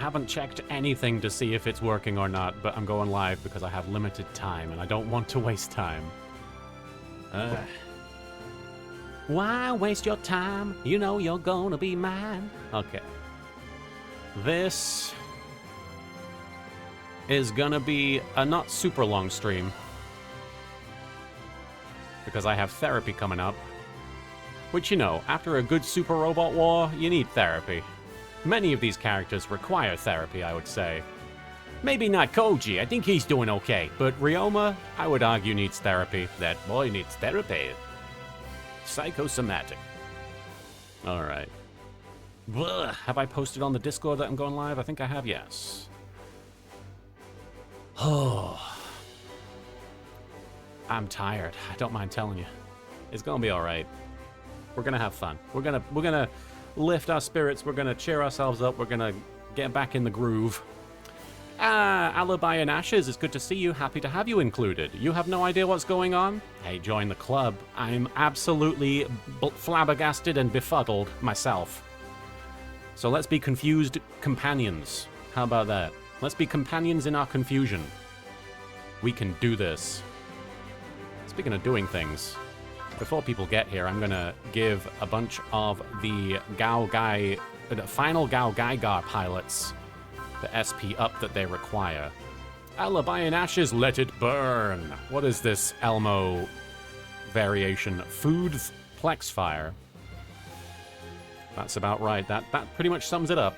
Haven't checked anything to see if it's working or not, but I'm going live because I have limited time and I don't want to waste time. Why waste your time? You know you're gonna be mine. Okay. This is gonna be a not super long stream because I have therapy coming up. Which, you know, after a good super robot war, you need therapy. Many of these characters require therapy, I would say. Maybe not Koji, I think he's doing okay. But Ryoma, I would argue, needs therapy. That boy needs therapy. Psychosomatic. Alright. Have I posted on the Discord that I'm going live? I think I have, yes. Oh. I'm tired. I don't mind telling you. It's gonna be alright. We're gonna have fun. We're gonna lift our spirits, we're gonna cheer ourselves up, we're gonna get back in the groove. Alibi and Ashes, it's good to see you, happy to have you included. You have no idea what's going on? Hey, join the club. I'm absolutely flabbergasted and befuddled myself. So let's be confused companions. How about that? Let's be companions in our confusion. We can do this. Speaking of doing things, before people get here, I'm gonna give a bunch of the final Gao Gaigar pilots the SP up that they require. Alibi and Ashes, let it burn. What is this Elmo variation? Food Plex Fire. That's about right. That pretty much sums it up.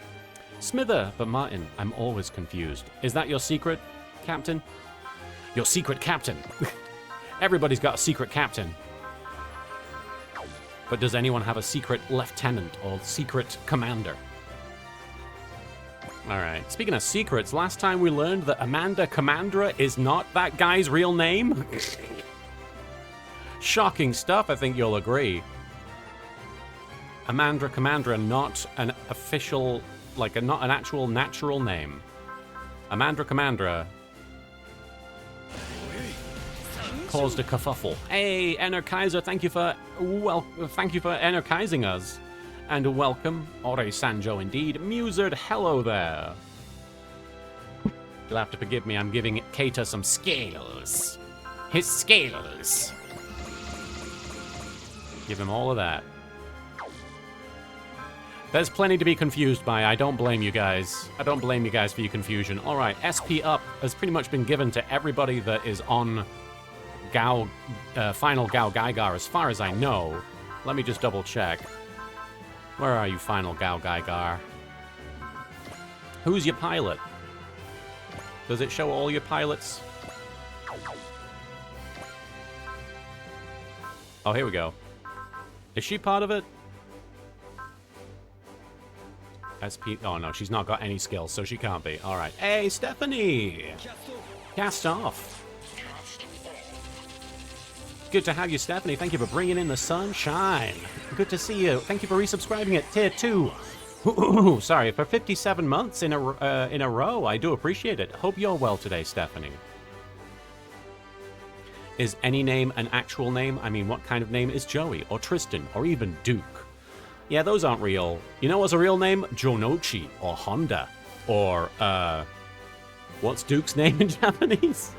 Smither, but Martin, I'm always confused. Is that your secret, Captain? Your secret captain. Everybody's got a secret captain. But does anyone have a secret lieutenant or secret commander? Alright, speaking of secrets, last time we learned that Amanda Commandra is not that guy's real name. Shocking stuff, I think you'll agree. Amanda Commandra, not an official, not an actual natural name. Amanda Commandra caused a kerfuffle. Hey, Enner Kaiser, thank you for energizing us. And welcome, Ore Sanjo indeed. Musard, hello there. You'll have to forgive me, I'm giving Keita some scales. His scales. Give him all of that. There's plenty to be confused by, I don't blame you guys. I don't blame you guys for your confusion. Alright, SP up has pretty much been given to everybody that is on final Gao Gaigar, as far as I know. Let me just double check. Where are you, final Gao Gaigar? Who's your pilot? Does it show all your pilots? Oh, here we go. Is she part of it? SP. Oh no, she's not got any skills, so she can't be. Alright. Hey, Stephanie! Cast off. Good to have you, Stephanie. Thank you for bringing in the sunshine. Good to see you. Thank you for resubscribing at Tier 2. Sorry, for 57 months in a row. I do appreciate it. Hope you're well today, Stephanie. Is any name an actual name? I mean, what kind of name is Joey, or Tristan, or even Duke? Yeah, those aren't real. You know what's a real name? Jonochi, or Honda, or, what's Duke's name in Japanese?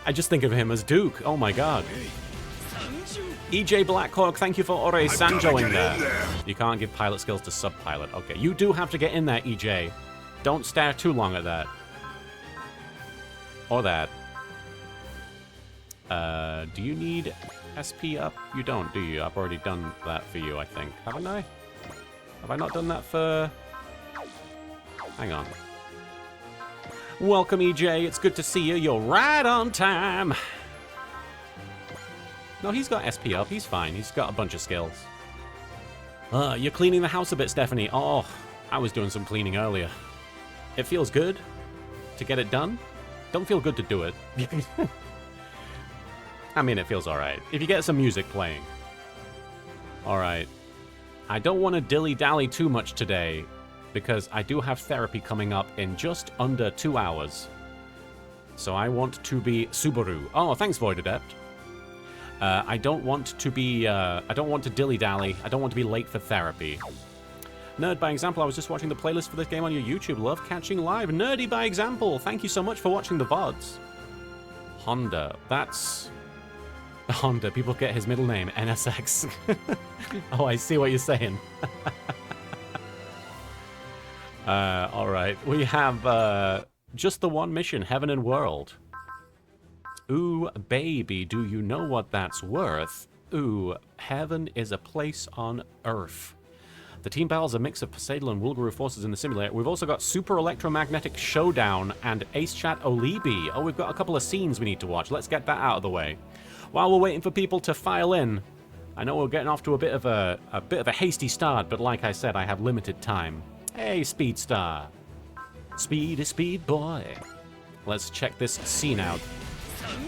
I just think of him as Duke. Oh my god. EJ Blackhawk, thank you for Ore Sanjoing there. You can't give pilot skills to sub-pilot. Okay, you do have to get in there, EJ. Don't stare too long at that. Or that. Do you need SP up? You don't, do you? I've already done that for you, I think. Haven't I? Have I not done that for... Hang on. Welcome, EJ. It's good to see you. You're right on time. No, he's got SP up. He's fine. He's got a bunch of skills. You're cleaning the house a bit, Stephanie. Oh, I was doing some cleaning earlier. It feels good to get it done. Don't feel good to do it. I mean, it feels alright. If you get some music playing. Alright. I don't want to dilly-dally too much today, because I do have therapy coming up in just under 2 hours. So I want to be Subaru. Oh, thanks, Void Adept. I don't want to be, I don't want to dilly-dally. I don't want to be late for therapy. Nerd by example, I was just watching the playlist for this game on your YouTube. Love catching live. Nerdy by example, thank you so much for watching the VODs. Honda, that's... Honda, people get his middle name, NSX. Oh, I see what you're saying. Alright, we have just the one mission, Heaven and World. Ooh, baby, do you know what that's worth? Ooh, heaven is a place on Earth. The team battles a mix of Poseidon and Wulgaroo forces in the simulator. We've also got Super Electromagnetic Showdown and Ace Chat Olibi. Oh, we've got a couple of scenes we need to watch. Let's get that out of the way. While we're waiting for people to file in, I know we're getting off to a bit of a hasty start, but like I said, I have limited time. Hey, Speedstar. Speedy speed boy. Let's check this scene out.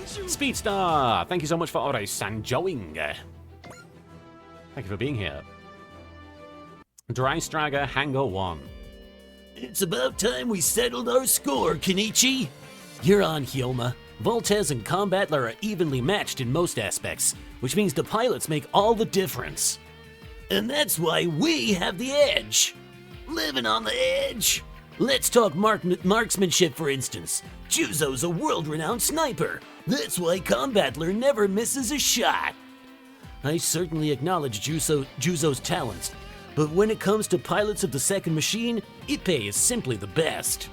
Speedstar! Thank you so much for sanjoing. Thank you for being here. Dry Strager Hangar 1. It's about time we settled our score, Kenichi. You're on, Hyoma. Voltez and Combatler are evenly matched in most aspects, which means the pilots make all the difference. And that's why we have the edge. Living on the edge. Let's talk marksmanship, for instance. Juzo's a world-renowned sniper. That's why Combatler never misses a shot. I certainly acknowledge Juzo's talents, but when it comes to pilots of the second machine, Ippei is simply the best.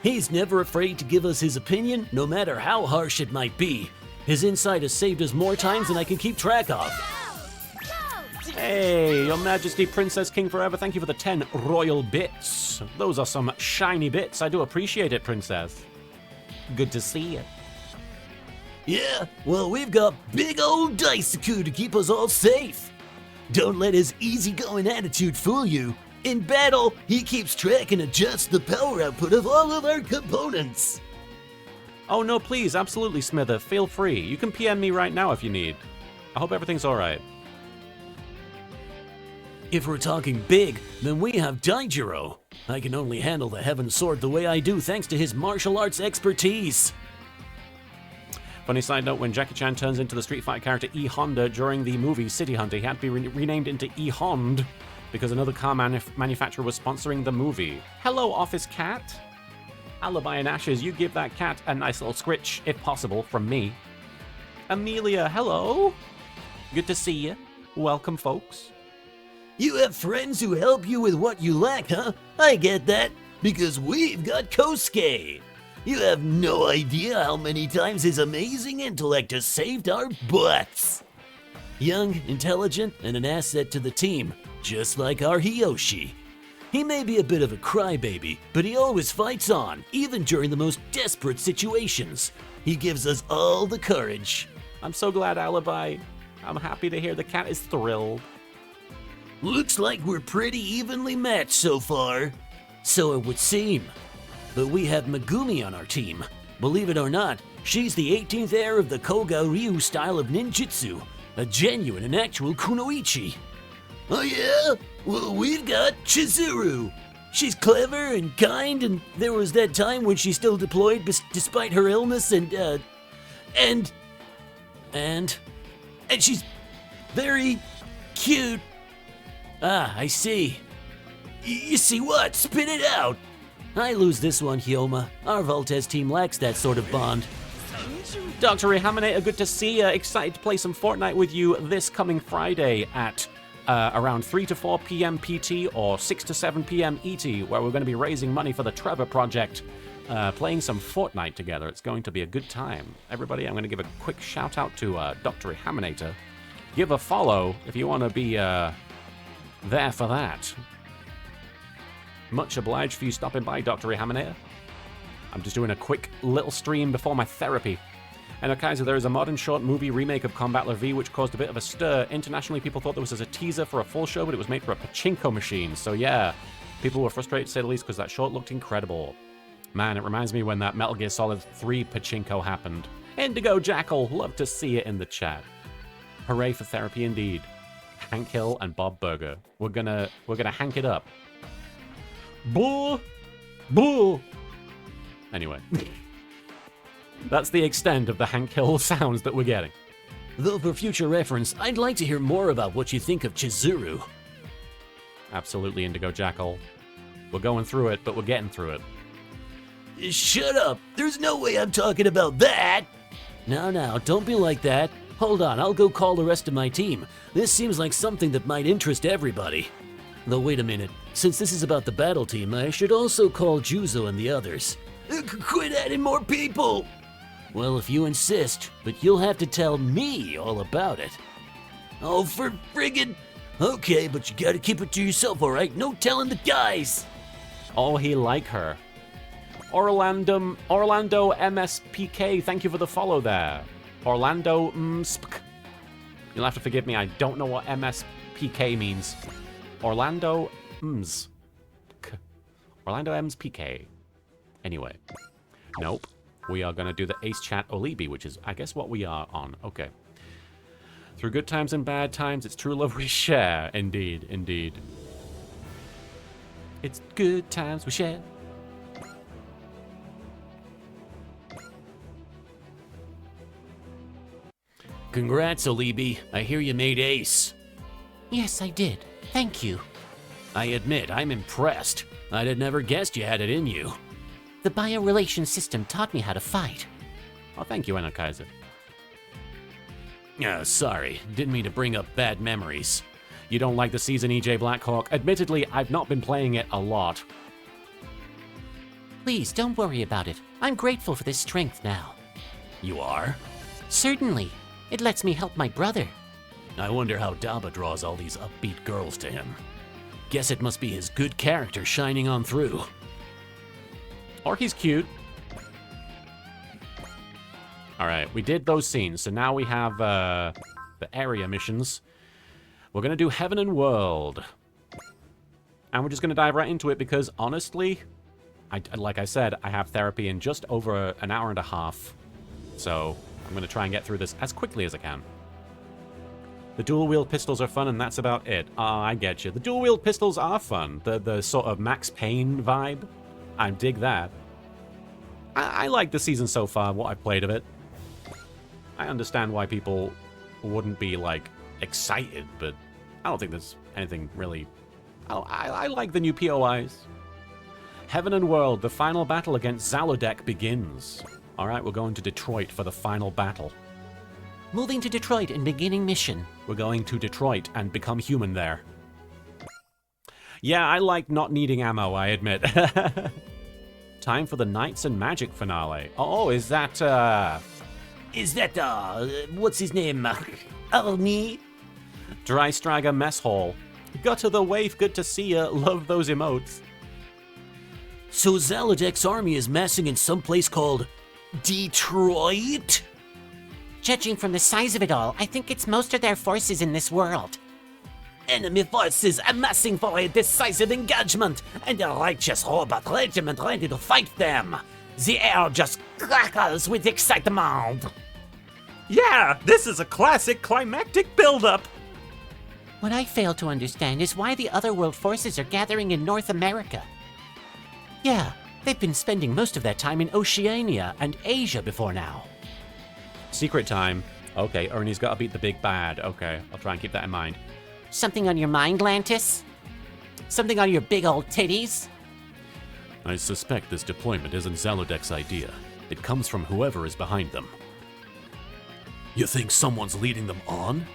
He's never afraid to give us his opinion, no matter how harsh it might be. His insight has saved us more times than I can keep track of. Hey, Your Majesty Princess King Forever, thank you for the 10 royal bits. Those are some shiny bits. I do appreciate it, Princess. Good to see you. Yeah, well, we've got big old Daisaku to keep us all safe. Don't let his easygoing attitude fool you. In battle, he keeps track and adjusts the power output of all of our components. Oh no, please, absolutely, Smither. Feel free. You can PM me right now if you need. I hope everything's alright. If we're talking big, then we have Daijiro. I can only handle the Heaven Sword the way I do thanks to his martial arts expertise. Funny side note, when Jackie Chan turns into the Street Fighter character E-Honda during the movie City Hunter, he had to be renamed into E-Hond because another car manufacturer was sponsoring the movie. Hello, Office Cat. Alibi and Ashes, you give that cat a nice little scritch, if possible, from me. Amelia, hello. Good to see you. Welcome, folks. You have friends who help you with what you lack, huh? I get that, because we've got Kosuke. You have no idea how many times his amazing intellect has saved our butts. Young, intelligent, and an asset to the team, just like our Hiyoshi. He may be a bit of a crybaby, but he always fights on, even during the most desperate situations. He gives us all the courage. I'm so glad, Alibi. I'm happy to hear the cat is thrilled. Looks like we're pretty evenly matched so far. So it would seem. But we have Megumi on our team. Believe it or not, she's the 18th heir of the Koga Ryu style of ninjutsu, a genuine and actual kunoichi. Oh yeah? Well, we've got Chizuru. She's clever and kind, and there was that time when she's still deployed despite her illness, and she's very cute. Ah, I see. You see what? Spit it out! I lose this one, Hyoma. Our Voltez team lacks that sort of bond. Dr. Rehaminator, good to see you. Excited to play some Fortnite with you this coming Friday at around 3 to 4 p.m. PT or 6 to 7 p.m. ET, where we're going to be raising money for the Trevor Project, playing some Fortnite together. It's going to be a good time. Everybody, I'm going to give a quick shout out to Dr. Rehaminator. Give a follow if you want to be there for that. Much obliged for you stopping by, Dr. Rehaminator. I'm just doing a quick little stream before my therapy. And Kaiser, there is a modern short movie remake of Combatler V which caused a bit of a stir. Internationally, people thought there was a teaser for a full show, but it was made for a pachinko machine. So yeah, people were frustrated to say the least because that short looked incredible. Man, it reminds me when that Metal Gear Solid 3 pachinko happened. Indigo Jackal, love to see it in the chat. Hooray for therapy indeed. Hank Hill and Bob Burger. We're gonna hank it up. Bull! Bull! Anyway. That's the extent of the Hank Hill sounds that we're getting. Though for future reference, I'd like to hear more about what you think of Chizuru. Absolutely, Indigo Jackal. We're going through it, but we're getting through it. Shut up! There's no way I'm talking about that! Now, don't be like that. Hold on, I'll go call the rest of my team. This seems like something that might interest everybody. Though wait a minute, since this is about the battle team, I should also call Juzo and the others. Quit adding more people! Well, if you insist, but you'll have to tell me all about it. Oh, for friggin'... Okay, but you gotta keep it to yourself, alright? No telling the guys! Oh, he like her. Orlando MSPK, thank you for the follow there. Orlando MSPK. You'll have to forgive me, I don't know what MSPK means. Orlando MSPK. Orlando MSPK. Anyway. Nope. We are going to do the Ace Chat Olibi, which is, I guess, what we are on. Okay. Through good times and bad times, it's true love we share. Indeed, indeed. It's good times we share. Congrats, Olibi. I hear you made ace. Yes, I did. Thank you. I admit, I'm impressed. I'd have never guessed you had it in you. The biorelation system taught me how to fight. Oh, thank you, Anna Kaiser. Sorry. Didn't mean to bring up bad memories. You don't like the season, EJ Blackhawk? Admittedly, I've not been playing it a lot. Please, don't worry about it. I'm grateful for this strength now. You are? Certainly. It lets me help my brother. I wonder how Daba draws all these upbeat girls to him. Guess it must be his good character shining on through. Or he's cute. Alright, we did those scenes, so now we have the area missions. We're going to do Heaven and World. And we're just going to dive right into it because, honestly, like I said, I have therapy in just over an hour and a half. So I'm going to try and get through this as quickly as I can. The dual-wield pistols are fun, and that's about it. I get you. The dual-wield pistols are fun. The sort of Max Payne vibe. I dig that. I like the season so far, what I've played of it. I understand why people wouldn't be, like, excited, but I don't think there's anything really... I like the new POIs. Heaven and World, the final battle against Zalodek begins. Alright, we're going to Detroit for the final battle. Moving to Detroit and beginning mission. We're going to Detroit and become human there. Yeah, I like not needing ammo, I admit. Time for the Knights and Magic finale. Oh, is that, what's his name? Arnie? Drystraga Mess Hall. Got to the wave, good to see ya. Love those emotes. So Zalodek's army is massing in some place called Detroit? Judging from the size of it all, I think it's most of their forces in this world. Enemy forces amassing for a decisive engagement, and a righteous robot regiment ready to fight them. The air just crackles with excitement. Yeah, this is a classic climactic build-up. What I fail to understand is why the otherworld forces are gathering in North America. Yeah, they've been spending most of their time in Oceania and Asia before now. Secret time. Okay, Ernie's got to beat the big bad. Okay, I'll try and keep that in mind. Something on your mind, Lantis? Something on your big old titties? I suspect this deployment isn't Zalodek's idea. It comes from whoever is behind them. You think someone's leading them on?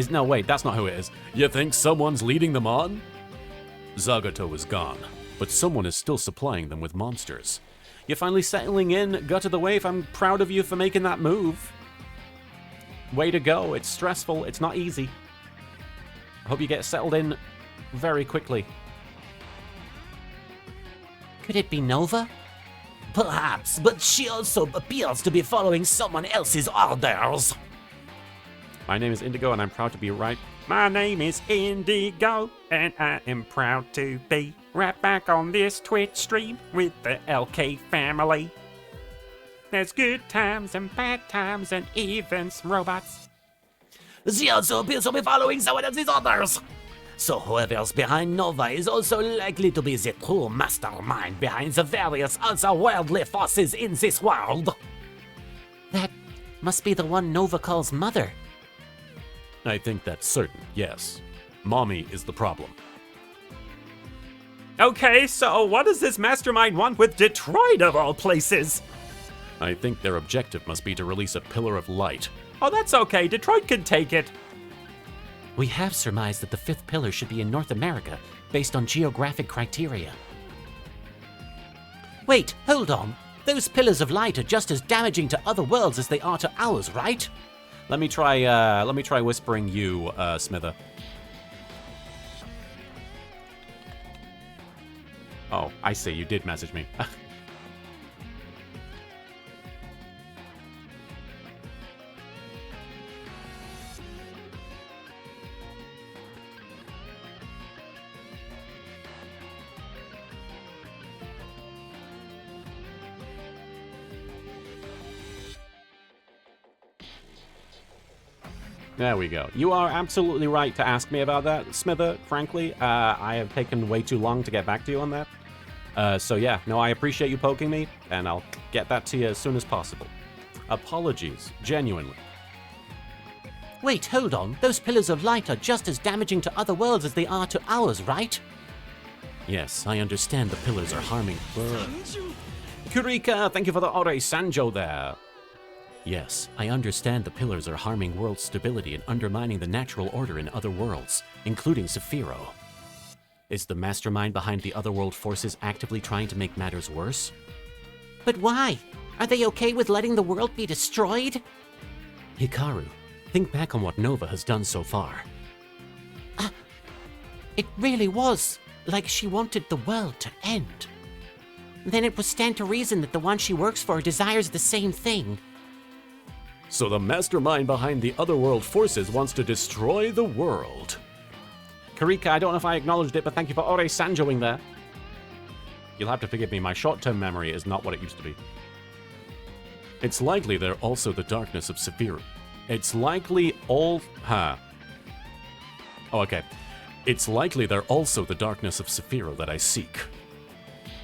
No, wait, that's not who it is. You think someone's leading them on? Zagato is gone, but someone is still supplying them with monsters. You're finally settling in, Gut of the Wave. I'm proud of you for making that move. Way to go. It's stressful. It's not easy. I hope you get settled in very quickly. Could it be Nova? Perhaps, but she also appears to be following someone else's orders. My name is Indigo, and I'm proud to be right. My name is Indigo, and I am proud to be right back on this Twitch stream with the LK family. There's good times and bad times and even some robots. She also appears to be following someone else's orders. So whoever's behind Nova is also likely to be the true mastermind behind the various otherworldly forces in this world. That must be the one Nova calls Mother. I think that's certain, yes. Mommy is the problem. Okay, so what does this mastermind want with Detroit of all places? I think their objective must be to release a pillar of light. Oh, that's okay. Detroit can take it. We have surmised that the fifth pillar should be in North America, based on geographic criteria. Wait, hold on. Those pillars of light are just as damaging to other worlds as they are to ours, right? Let me try whispering you, Smither. Oh, I see. You did message me. There we go. You are absolutely right to ask me about that, Smither, frankly. I have taken way too long to get back to you on that. So yeah, no, I appreciate you poking me, and I'll get that to you as soon as possible. Apologies, genuinely. Wait, hold on. Those pillars of light are just as damaging to other worlds as they are to ours, right? Yes, I understand the pillars are harming... Kurika, thank you for the Ore Sanjo there. Yes, I understand the pillars are harming world stability and undermining the natural order in other worlds, including Saphiro. Is the mastermind behind the otherworld forces actively trying to make matters worse? But why? Are they okay with letting the world be destroyed? Hikaru, think back on what Nova has done so far. It really was like she wanted the world to end. Then it would stand to reason that the one she works for desires the same thing. So the mastermind behind the otherworld forces wants to destroy the world. Karika, I don't know if I acknowledged it, but thank you for Ore Sanjoing there. You'll have to forgive me, my short-term memory is not what it used to be. It's likely they're also the darkness of Saphiro. It's likely all... Oh, okay. It's likely they're also the darkness of Saphiro that I seek.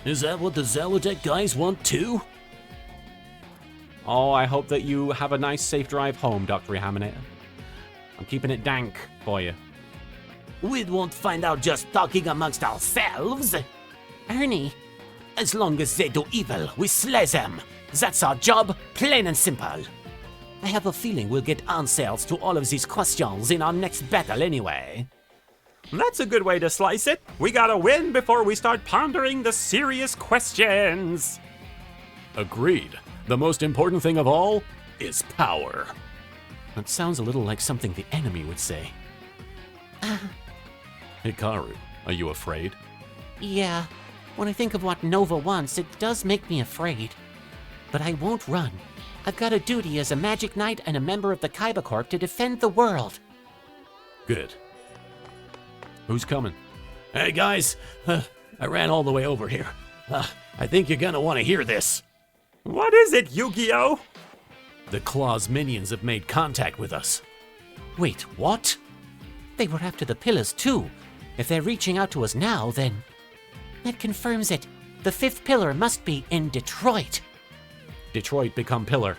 Is that what the Zelodec guys want too? Oh, I hope that you have a nice, safe drive home, Dr. Haminator. I'm keeping it dank for you. We won't find out just talking amongst ourselves. Ernie, As long as they do evil, we slay them. That's our job, plain and simple. I have a feeling we'll get answers to all of these questions in our next battle anyway. That's a good way to slice it. We gotta win before we start pondering the serious questions. Agreed. The most important thing of all is power. that sounds a little like something the enemy would say. Hikaru, are you afraid? Yeah, when I think of what Nova wants, it does make me afraid. But I won't run. I've got a duty as a Magic Knight and a member of the Kaiba Corp to defend the world. Good. Who's coming? Hey guys, I ran all the way over here. I think you're gonna want to hear this. What is it, Yu-Gi-Oh? The Claw's minions have made contact with us. Wait, what? They were after the pillars too. If they're reaching out to us now, then... That confirms it. The fifth pillar must be in Detroit. Detroit become pillar.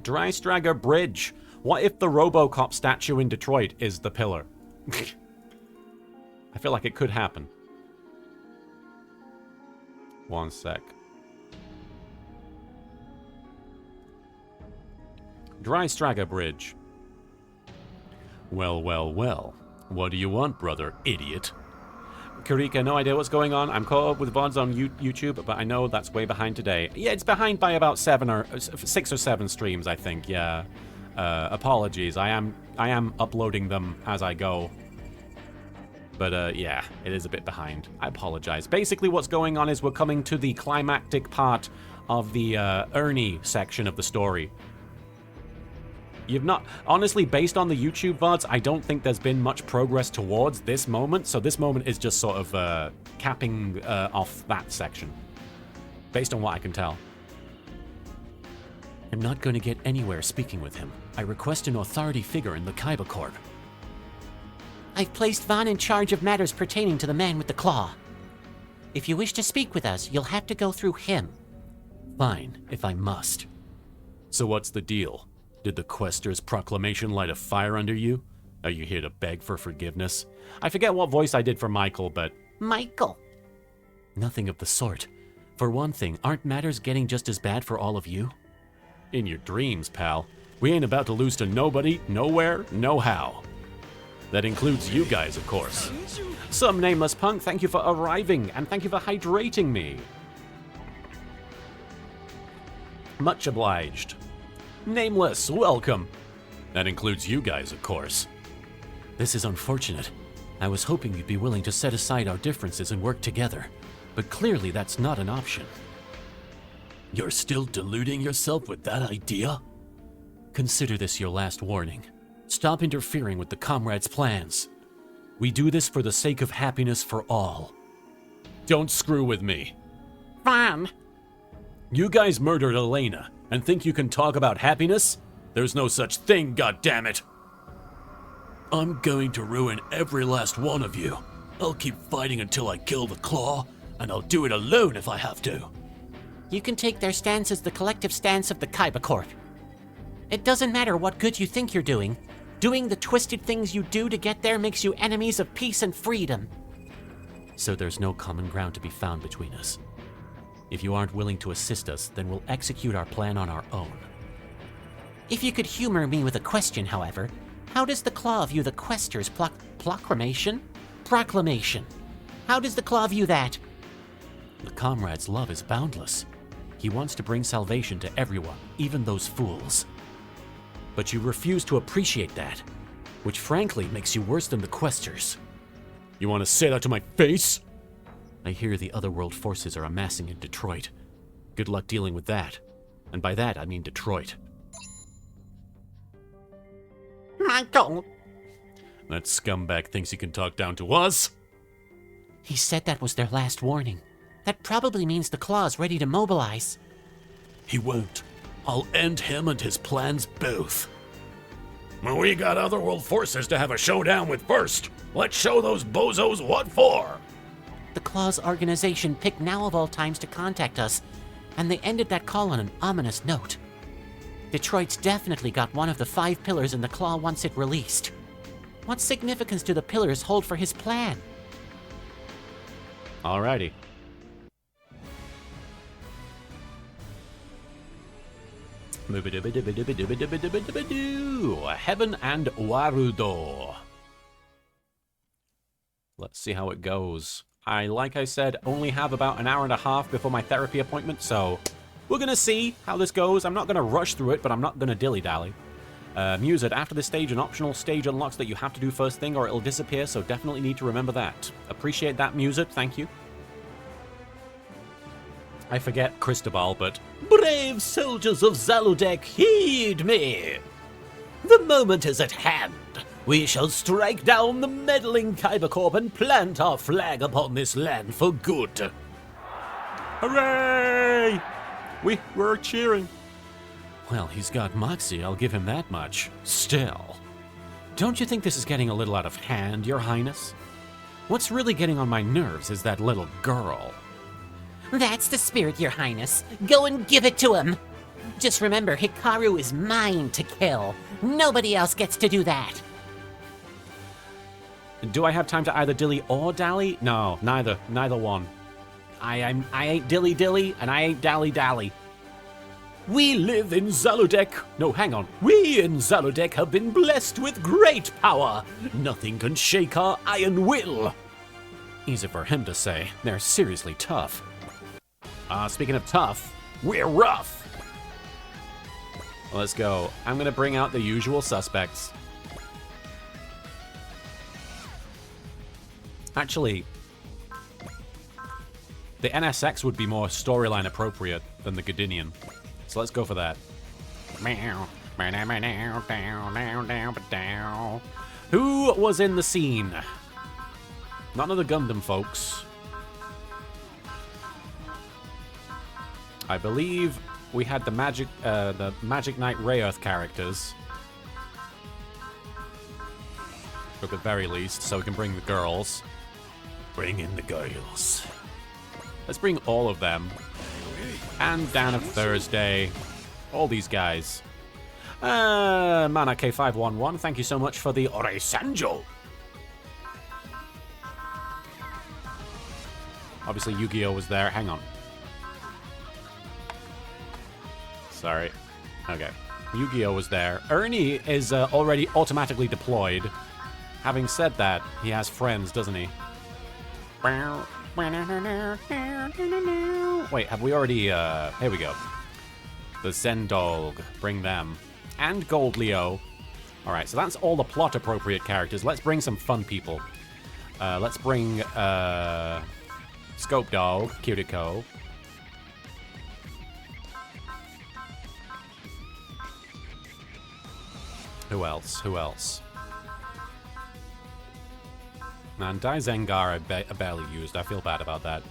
Dry Stragger Bridge. What if the RoboCop statue in Detroit is the pillar? I feel like it could happen. One sec. Dry Stragger Bridge. Well, well, well. What do you want, brother, idiot? Kurika, no idea what's going on. I'm caught up with VODs on YouTube, but I know that's way behind today. Yeah, it's behind by about 6 or 7 streams, I think. Yeah. Apologies. I am uploading them as I go. But yeah, it is a bit behind. I apologize. Basically, what's going on is we're coming to the climactic part of the Ernie section of the story. You've not... Honestly, based on the YouTube VODs, I don't think there's been much progress towards this moment, so this moment is just sort of capping off that section. Based on what I can tell. I'm not going to get anywhere speaking with him. I request an authority figure in the Kaiba Corp. I've placed Van in charge of matters pertaining to the man with the claw. If you wish to speak with us, you'll have to go through him. Fine, if I must. So what's the deal? Did the Quester's proclamation light a fire under you? Are you here to beg for forgiveness? I forget what voice I did for Michael, but... Michael. Nothing of the sort. For one thing, aren't matters getting just as bad for all of you? In your dreams, pal. We ain't about to lose to nobody, nowhere, no how. That includes you guys, of course. Some nameless punk, thank you for arriving, and thank you for hydrating me. Much obliged. Nameless, welcome. That includes you guys, of course. This is unfortunate. I was hoping you'd be willing to set aside our differences and work together, but clearly that's not an option. You're still deluding yourself with that idea? Consider this your last warning. Stop interfering with the comrades' plans. We do this for the sake of happiness for all. Don't screw with me. Fine. You guys murdered Elena and think you can talk about happiness? There's no such thing, goddammit! I'm going to ruin every last one of you. I'll keep fighting until I kill the Claw, and I'll do it alone if I have to. You can take their stance as the collective stance of the Kaiba Corp. It doesn't matter what good you think you're doing. Doing the twisted things you do to get there makes you enemies of peace and freedom. So there's no common ground to be found between us. If you aren't willing to assist us, then we'll execute our plan on our own. If you could humor me with a question, however, how does the Claw view the Quester's proclamation? How does the Claw view that? The comrade's love is boundless. He wants to bring salvation to everyone, even those fools. But you refuse to appreciate that, which frankly makes you worse than the Questers. You want to say that to my face? I hear the otherworld forces are amassing in Detroit. Good luck dealing with that. And by that, I mean Detroit. Michael! That scumbag thinks he can talk down to us? He said that was their last warning. That probably means the Claw's ready to mobilize. He won't. I'll end him and his plans both. Well, we got otherworld forces to have a showdown with first. Let's show those bozos what for. The Claw's organization picked now of all times to contact us, and they ended that call on an ominous note. Detroit's definitely got one of the 5 pillars and the Claw wants it released. What significance do the pillars hold for his plan? Alrighty. Heaven and Warudo. Let's see how it goes. Like I said, only have about an hour and a half before my therapy appointment, so we're gonna see how this goes. I'm not gonna rush through it, but I'm not gonna dilly-dally. Music, after this stage, an optional stage unlocks that you have to do first thing or it'll disappear, so definitely need to remember that. Appreciate that, music, thank you. I forget Cristobal, but... Brave soldiers of Zaludek, heed me! The moment is at hand. We shall strike down the meddling Kaiba Corp and plant our flag upon this land for good. Hooray! We're cheering. Well, he's got moxie, I'll give him that much. Still. Don't you think this is getting a little out of hand, Your Highness? What's really getting on my nerves is that little girl. That's the spirit, Your Highness. Go and give it to him. Just remember, Hikaru is mine to kill. Nobody else gets to do that. Do I have time to either dilly or dally? No, neither one. I ain't dilly-dilly, and I ain't dally-dally. We live in Zaludek. No, hang on. We in Zaludek have been blessed with great power. Nothing can shake our iron will. Easy for him to say. They're seriously tough. Speaking of tough, We're rough. let's go. I'm gonna bring out the usual suspects. Actually, the NSX would be more storyline appropriate than the Godinian. So let's go for that. Who was in the scene? None of the Gundam folks. I believe we had the Magic Knight Rayearth characters. At the very least, so we can bring the girls. Bring in the girls. Let's bring all of them. And Down of Thursday. All these guys. Mana K511, thank you so much for the Oresanjo. Obviously, Yu-Gi-Oh! Was there. Hang on. Sorry. Okay. Yu-Gi-Oh! Was there. Ernie is already automatically deployed. Having said that, he has friends, doesn't he? Wait, have we already... here we go. The Zendog. Bring them. And Gold Leo. Alright, so that's all the plot-appropriate characters. Let's bring some fun people. Let's bring... Scope Dog, Cutico. Who else? Who else? Man, Dai Zengar I barely used. I feel bad about that.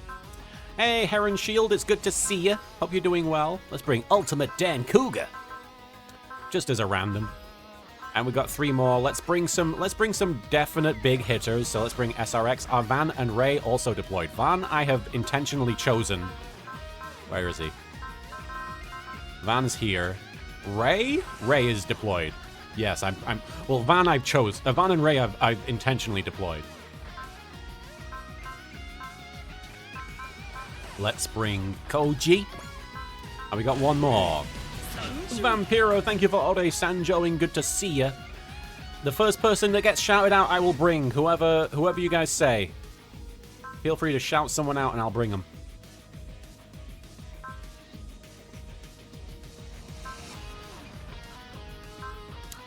Hey, Heron Shield, it's good to see you. Hope you're doing well. Let's bring Ultimate Dan Cougar. Just as a random. And we got 3 more. Let's bring some definite big hitters. So let's bring SRX. Are Van and Ray also deployed? Van, I have intentionally chosen. Where is he? Van's here. Ray? Ray is deployed. Yes, well, Van I've chose. Van and Ray I've intentionally deployed. Let's bring Koji. And we got 1 more. Vampiro, thank you for Ore Sanjoing. Good to see ya. The first person that gets shouted out, I will bring. Whoever you guys say. Feel free to shout someone out and I'll bring them.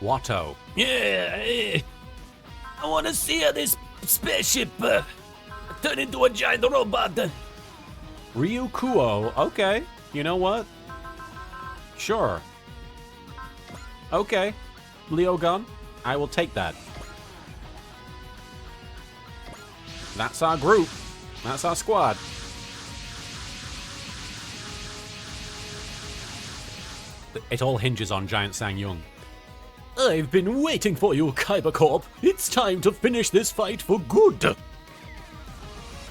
Watto. Yeah, I want to see how this spaceship turn into a giant robot. Ryukuo. Okay. You know what? Sure. Okay. Leo Gun. I will take that. That's our group. That's our squad. It all hinges on Giant Sang-Young. I've been waiting for you, Kyber Corp. It's time to finish this fight for good.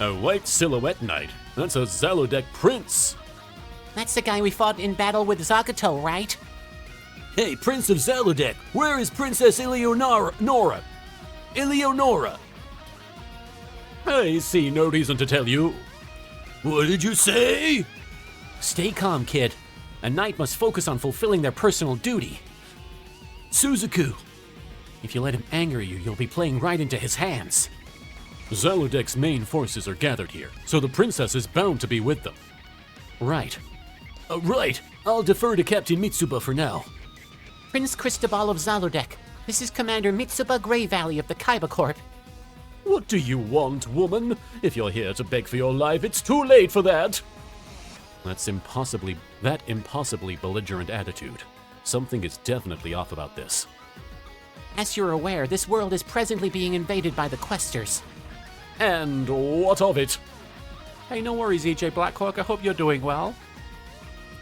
A white silhouette knight. That's a Zalodek prince. That's the guy we fought in battle with Zagato, right? Hey, Prince of Zalodek, where is Princess Eleonora? I see no reason to tell you. What did you say? Stay calm, kid. A knight must focus on fulfilling their personal duty. Suzaku. If you let him anger you, you'll be playing right into his hands. Zalodek's main forces are gathered here, so the princess is bound to be with them. Right. Right. I'll defer to Captain Mitsuba for now. Prince Cristobal of Zalodek. This is Commander Mitsuba Grey Valley of the Kyber Corp. What do you want, woman? If you're here to beg for your life, it's too late for that. That impossibly belligerent attitude. Something is definitely off about this. As you're aware, this world is presently being invaded by the Questers. And what of it? Hey, no worries, EJ Blackhawk. I hope you're doing well.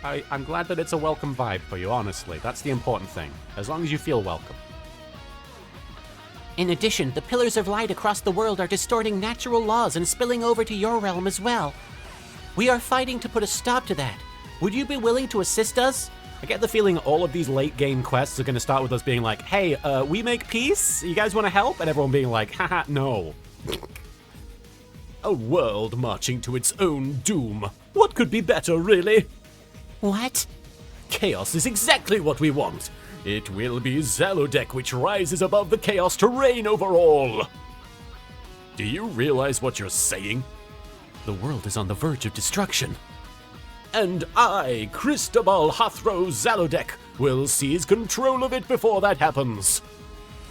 I'm glad that it's a welcome vibe for you, honestly. That's the important thing. As long as you feel welcome. In addition, the Pillars of Light across the world are distorting natural laws and spilling over to your realm as well. We are fighting to put a stop to that. Would you be willing to assist us? I get the feeling all of these late game quests are going to start with us being like, hey, we make peace? You guys want to help? And everyone being like, haha, no. A world marching to its own doom. What could be better, really? What? Chaos is exactly what we want. It will be Zalodek which rises above the chaos to reign over all. Do you realize what you're saying? The world is on the verge of destruction. And I, Cristobal Hathro Zalodek, will seize control of it before that happens.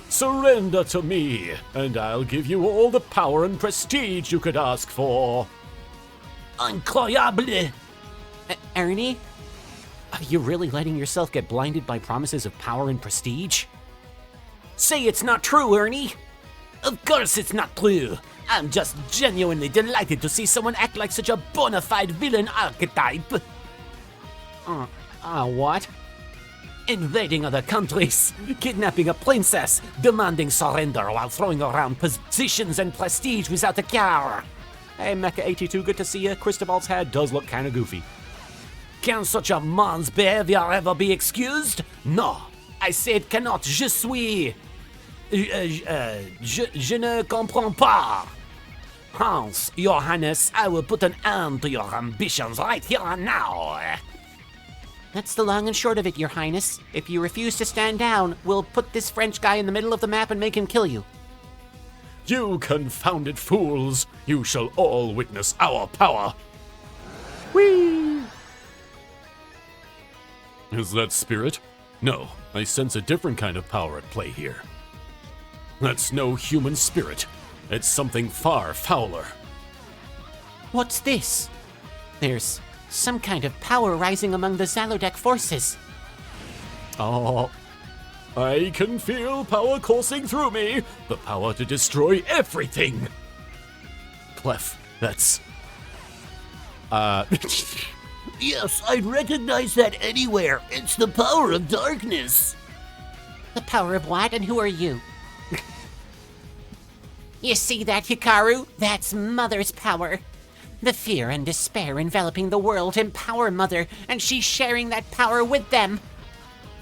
Surrender to me, and I'll give you all the power and prestige you could ask for. Incroyable! Ernie? Are you really letting yourself get blinded by promises of power and prestige? Say it's not true, Ernie! Of course it's not true! I'm just genuinely delighted to see someone act like such a bona fide villain archetype! What? Invading other countries, kidnapping a princess, demanding surrender while throwing around positions and prestige without a care! Hey, Mecha82, good to see you. Cristobal's hair does look kinda goofy. Can such a man's behavior ever be excused? No, I said cannot. Je suis. Je ne comprends pas. Hans, Your Highness, I will put an end to your ambitions right here and now. That's the long and short of it, Your Highness. If you refuse to stand down, we'll put this French guy in the middle of the map and make him kill you. You confounded fools! You shall all witness our power! Whee! Is that spirit? No, I sense a different kind of power at play here. That's no human spirit. It's something far fouler. What's this? There's some kind of power rising among the Zalodek forces. Oh, I can feel power coursing through me. The power to destroy everything. Clef, that's... Yes, I'd recognize that anywhere. It's the power of darkness. The power of what, and who are you? You see that, Hikaru? That's Mother's power. The fear and despair enveloping the world empower Mother, and she's sharing that power with them.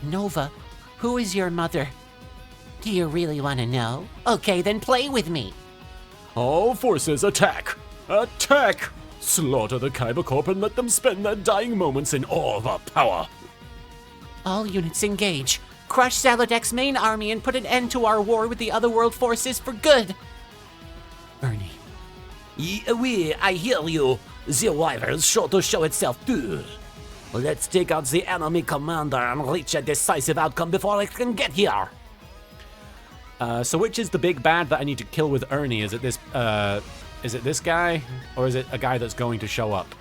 Nova, who is your mother? Do you really want to know? Okay, then play with me. All forces attack! Attack! Slaughter the Kyber Corp and let them spend their dying moments in awe of our power. All units engage. Crush Zalodek's main army and put an end to our war with the Otherworld forces for good. Ernie. Oui, I hear you. The rival is sure to show itself too. Let's take out the enemy commander and reach a decisive outcome before it can get here. So which is the big bad that I need to kill with Ernie? Is it this guy? Or is it a guy that's going to show up?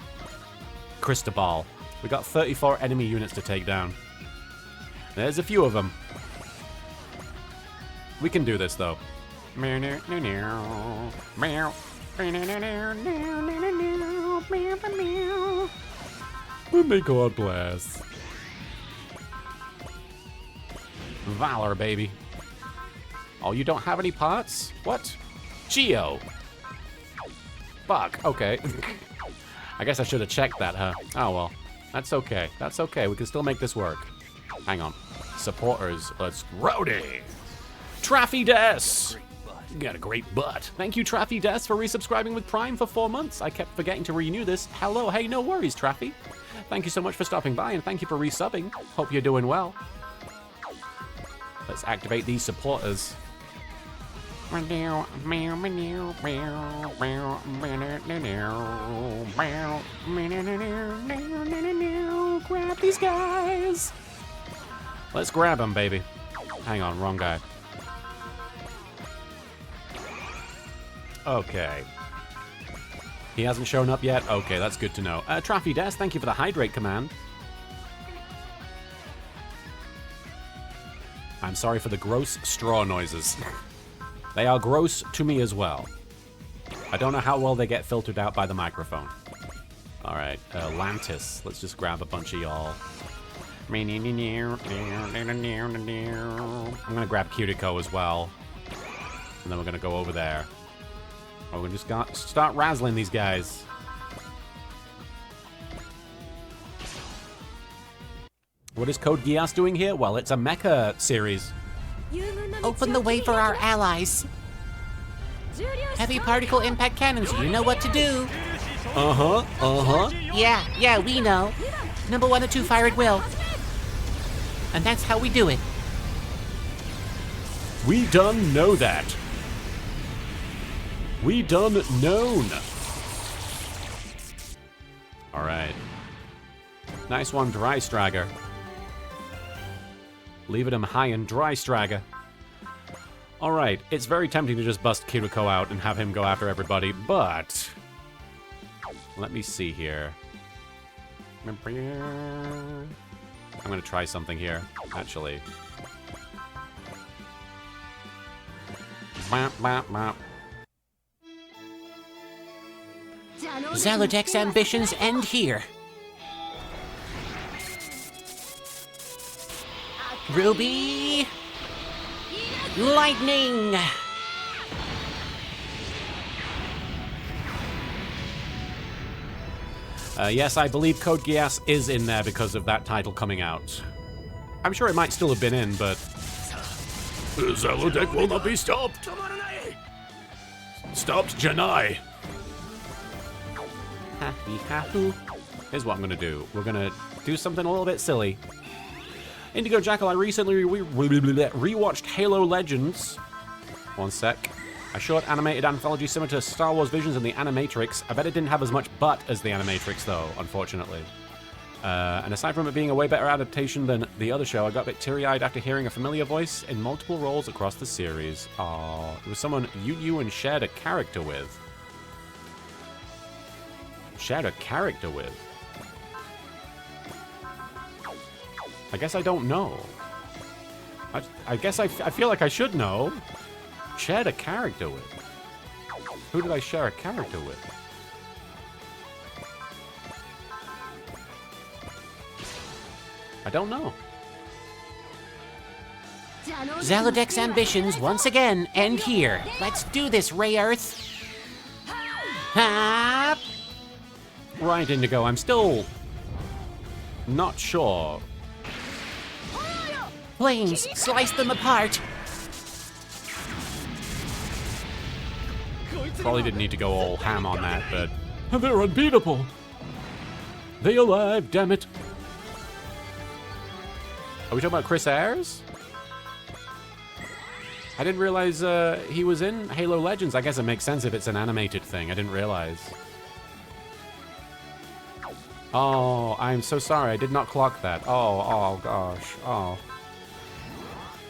Cristobal. We got 34 enemy units to take down. There's a few of them. We can do this though. May God bless. Valor, baby. Oh, you don't have any parts? What? Geo. Fuck, okay. I guess I should have checked that, huh? Oh well. That's okay. That's okay. We can still make this work. Hang on. Supporters, let's rowdy. Traffy Des! You got a great butt. Thank you, Traffy Des, for resubscribing with Prime for 4 months. I kept forgetting to renew this. Hello, hey, no worries, Traffy. Thank you so much for stopping by, and thank you for resubbing. Hope you're doing well. Let's activate these supporters. Grab these guys. Let's grab them, baby. Hang on, wrong guy. Okay. He hasn't shown up yet? Okay, that's good to know. Traffy Des, thank you for the hydrate command. I'm sorry for the gross straw noises. They are gross to me as well. I don't know how well they get filtered out by the microphone. Alright, Lantis. Let's just grab a bunch of y'all. I'm gonna grab Cutico as well. And then we're gonna go over there. Oh, we just got start razzling these guys. What is Code Geass doing here? Well, it's a mecha series. Open the way for our allies. Heavy particle impact cannons, you know what to do. Yeah, we know. Number 1 and 2 fire at will. And that's how we do it. We done know that. We done known. Alright. Nice one, Dry Stragger. Leaving him high and dry, Stragger. Alright, it's very tempting to just bust Kiriko out and have him go after everybody, but... let me see here. I'm gonna try something here, actually. Zalodek's ambitions end here. Ruby! Lightning! Yes, I believe Code Geass is in there because of that title coming out. I'm sure it might still have been in, but The Zalodek will not be stopped. Stopped Janai. ha-hee-ha-hoo. Here's what I'm gonna do. We're gonna do something a little bit silly. Indigo Jackal, I recently rewatched Halo Legends. One sec. A short animated anthology similar to Star Wars Visions and the Animatrix. I bet it didn't have as much butt as the Animatrix, though, unfortunately. And aside from it being a way better adaptation than the other show, I got a bit teary-eyed after hearing a familiar voice in multiple roles across the series. Aww, it was someone you knew and shared a character with. Shared a character with? I guess I don't know. I guess I feel like I should know. Shared a character with? Who did I share a character with? I don't know. Zalodek's ambitions once again end here. Let's do this, Ray Earth. Hop! Right, Indigo, I'm still not sure. Flames, slice them apart. Probably didn't need to go all ham on that, but They're unbeatable. They alive, damn it. are we talking about Chris Ayres? I didn't realize he was in Halo Legends. I guess it makes sense if it's an animated thing. I didn't realize. Oh, I'm so sorry. I did not clock that. Oh gosh. Oh.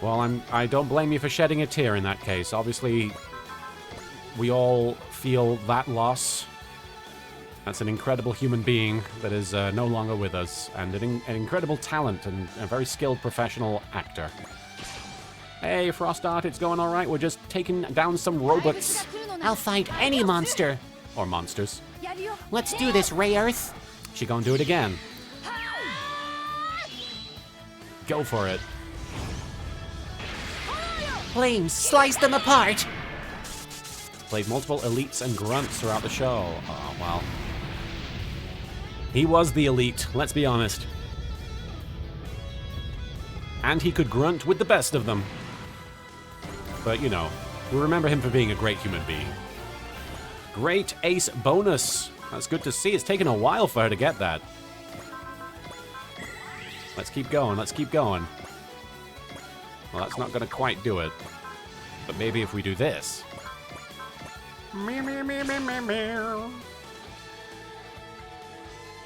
Well, I don't blame you for shedding a tear in that case. Obviously, we all feel that loss. That's an incredible human being that is no longer with us, and an incredible talent and a very skilled professional actor. Hey, Frost Art, it's going all right. We're just taking down some robots. I'll fight any monster. Or monsters. Let's do this, Ray Earth. She gonna do it again. Go for it. Flames, slice them apart. Played multiple elites and grunts throughout the show. Oh, well. He was the elite, let's be honest. And he could grunt with the best of them. But, you know, we remember him for being a great human being. Great ace bonus. That's good to see. It's taken a while for her to get that. Let's keep going, let's keep going. Well, that's not going to quite do it. But maybe if we do this.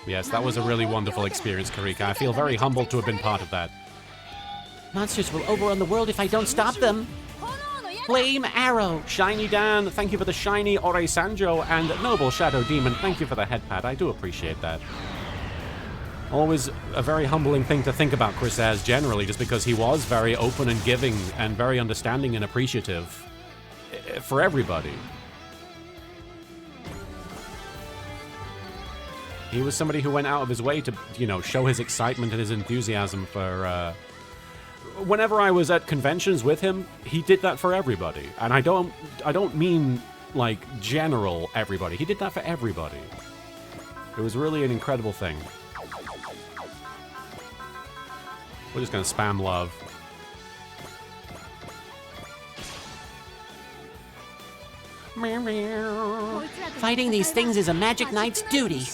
Yes, that was a really wonderful experience, Karika. I feel very humbled to have been part of that. Monsters will overrun the world if I don't stop them. Flame Arrow. Shiny Dan, thank you for the shiny Ore Sanjo, and Noble Shadow Demon, thank you for the head pad. I do appreciate that. Always a very humbling thing to think about Chris Ayres generally, just because he was very open and giving and very understanding and appreciative for everybody. He was somebody who went out of his way to, you know, show his excitement and his enthusiasm for, whenever I was at conventions with him, he did that for everybody. And I don't mean, like, general everybody. He did that for everybody. It was really an incredible thing. We're just gonna spam love. Fighting these things is a Magic Knight's duty.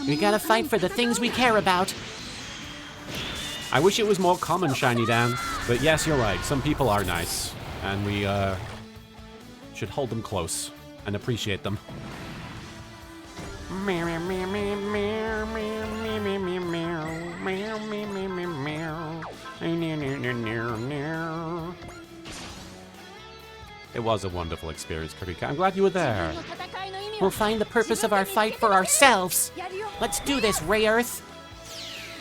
We gotta fight for the things we care about. I wish it was more common, Shiny Dan. But yes, you're right. Some people are nice. And we, should hold them close and appreciate them. It was a wonderful experience, Karika. I'm glad you were there. We'll find the purpose of our fight for ourselves. Let's do this, Ray Earth.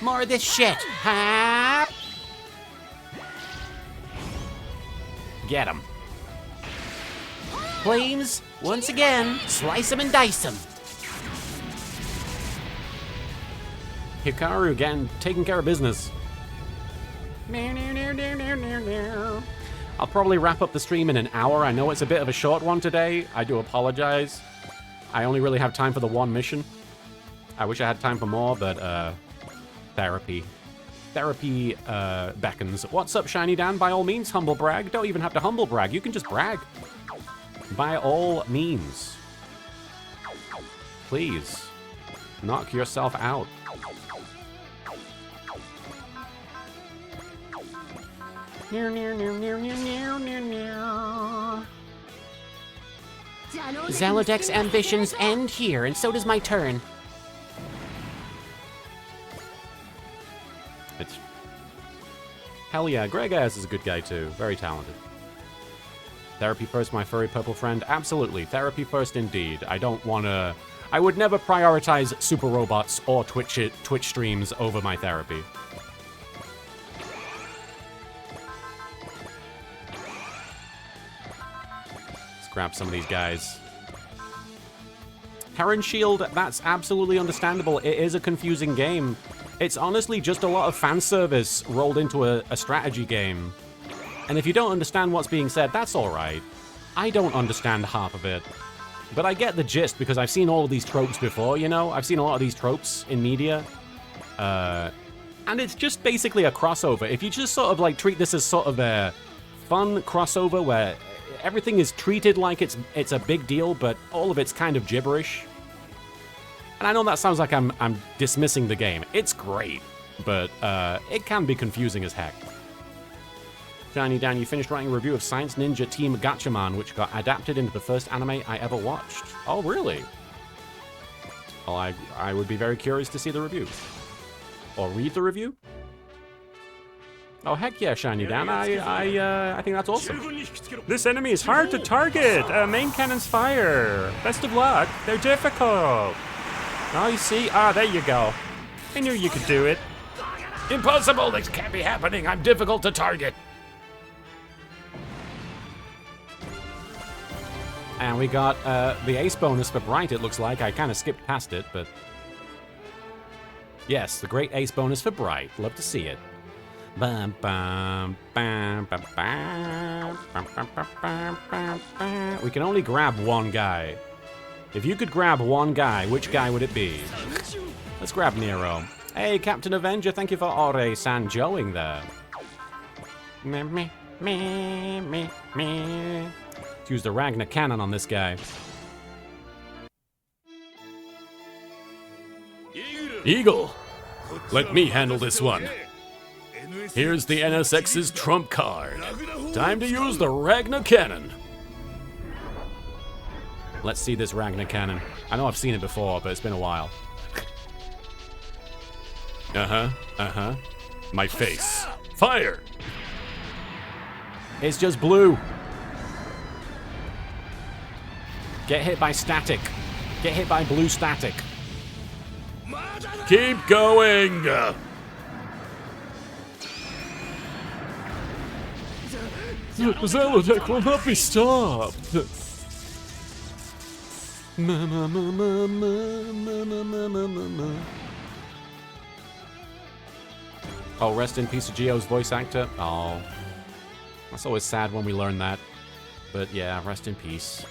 More of this shit. Ha! Get him. Flames, once again, slice them and dice them. Hikaru again, taking care of business. I'll probably wrap up the stream in an hour. I know it's a bit of a short one today. I do apologize. I only really have time for the one mission. I wish I had time for more, but therapy. Therapy beckons. What's up, Shiny Dan? By all means, humble brag. Don't even have to humble brag. You can just brag. By all means. Please. Knock yourself out. Zalodek's ambitions end here, and so does my turn. It's... Hell yeah, Greg Ayres is a good guy too. Very talented. Therapy first, my furry purple friend. Absolutely. Therapy first indeed. I don't want to... I would never prioritize super robots or Twitch streams over my therapy. Let's grab some of these guys. Heron Shield, that's absolutely understandable. It is a confusing game. It's honestly just a lot of fan service rolled into a strategy game. And if you don't understand what's being said, that's alright. I don't understand half of it. But I get the gist because I've seen all of these tropes before, you know? I've seen a lot of these tropes in media. And it's just basically a crossover. If you just sort of like treat this as sort of a fun crossover where everything is treated like it's a big deal, but all of it's kind of gibberish. And I know that sounds like I'm dismissing the game. It's great, but it can be confusing as heck. Shiny Dan, you finished writing a review of Science Ninja Team Gatchaman, which got adapted into the first anime I ever watched. Oh, really? Well, I would be very curious to see the review. Or read the review? Oh, heck yeah, Shiny Dan. I think that's awesome. This enemy is hard to target. Main cannons fire. Best of luck. They're difficult. Oh, you see? Ah, there you go. I knew you could do it. Impossible! This can't be happening. I'm difficult to target. And we got the ace bonus for Bright, it looks like. I kind of skipped past it, but... Yes, the great ace bonus for Bright. Love to see it. Bum, bum, bum, bum, bum, bum, bum, bum, bum, bum. We can only grab one guy. If you could grab one guy, which guy would it be? Let's grab Nero. Hey, Captain Avenger, thank you for Ore-san joeing there. Me, me, me, me, me. Let's use the Ragnar cannon on this guy. Eagle, let me handle this one. Here's the NSX's trump card. Time to use the Ragnar cannon. Let's see this Ragnar cannon. I know I've seen it before, but it's been a while. My face. Fire! It's just blue. Get hit by static. Get hit by blue static. Keep going! Zalodek will not be stopped! Oh, rest in peace to Geo's voice actor. Oh. That's always sad when we learn that. But yeah, rest in peace.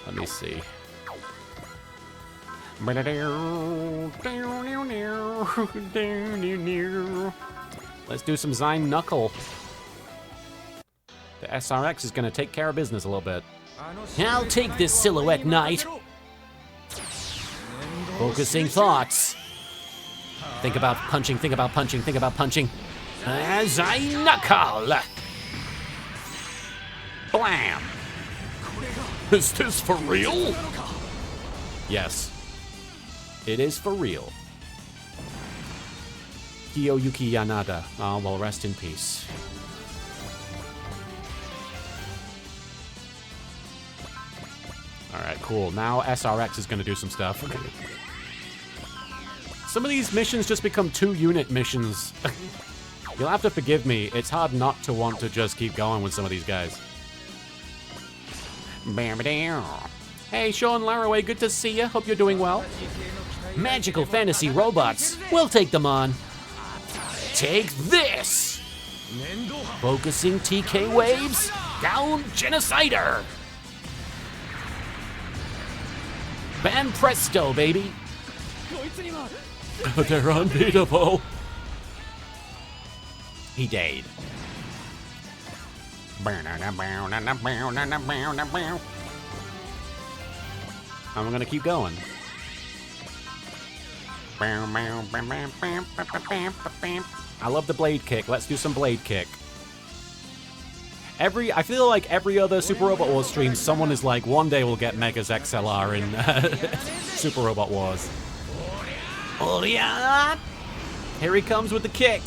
Let me see. Let's do some Zine Knuckle. The SRX is going to take care of business a little bit. I'll take this Silhouette Knight. Focusing thoughts. Think about punching, think about punching, think about punching. As I knuckle. Blam! Is this for real? Yes. It is for real. Kiyoyuki Yanada. Oh, well, rest in peace. Alright, cool. Now SRX is going to do some stuff. Some of these missions just become 2-unit missions. You'll have to forgive me. It's hard not to want to just keep going with some of these guys. Hey, Sean Laraway, good to see you. Hope you're doing well. Magical fantasy robots. We'll take them on. Take this. Focusing TK waves. Down Genocider. Ban presto, baby. They're unbeatable. He died. And we're gonna keep going. I love the blade kick. Let's do some blade kick. I feel like every other Super Robot Wars stream, someone is like, one day we'll get Megas XLR in Super Robot Wars. Oh yeah! Here he comes with the kick.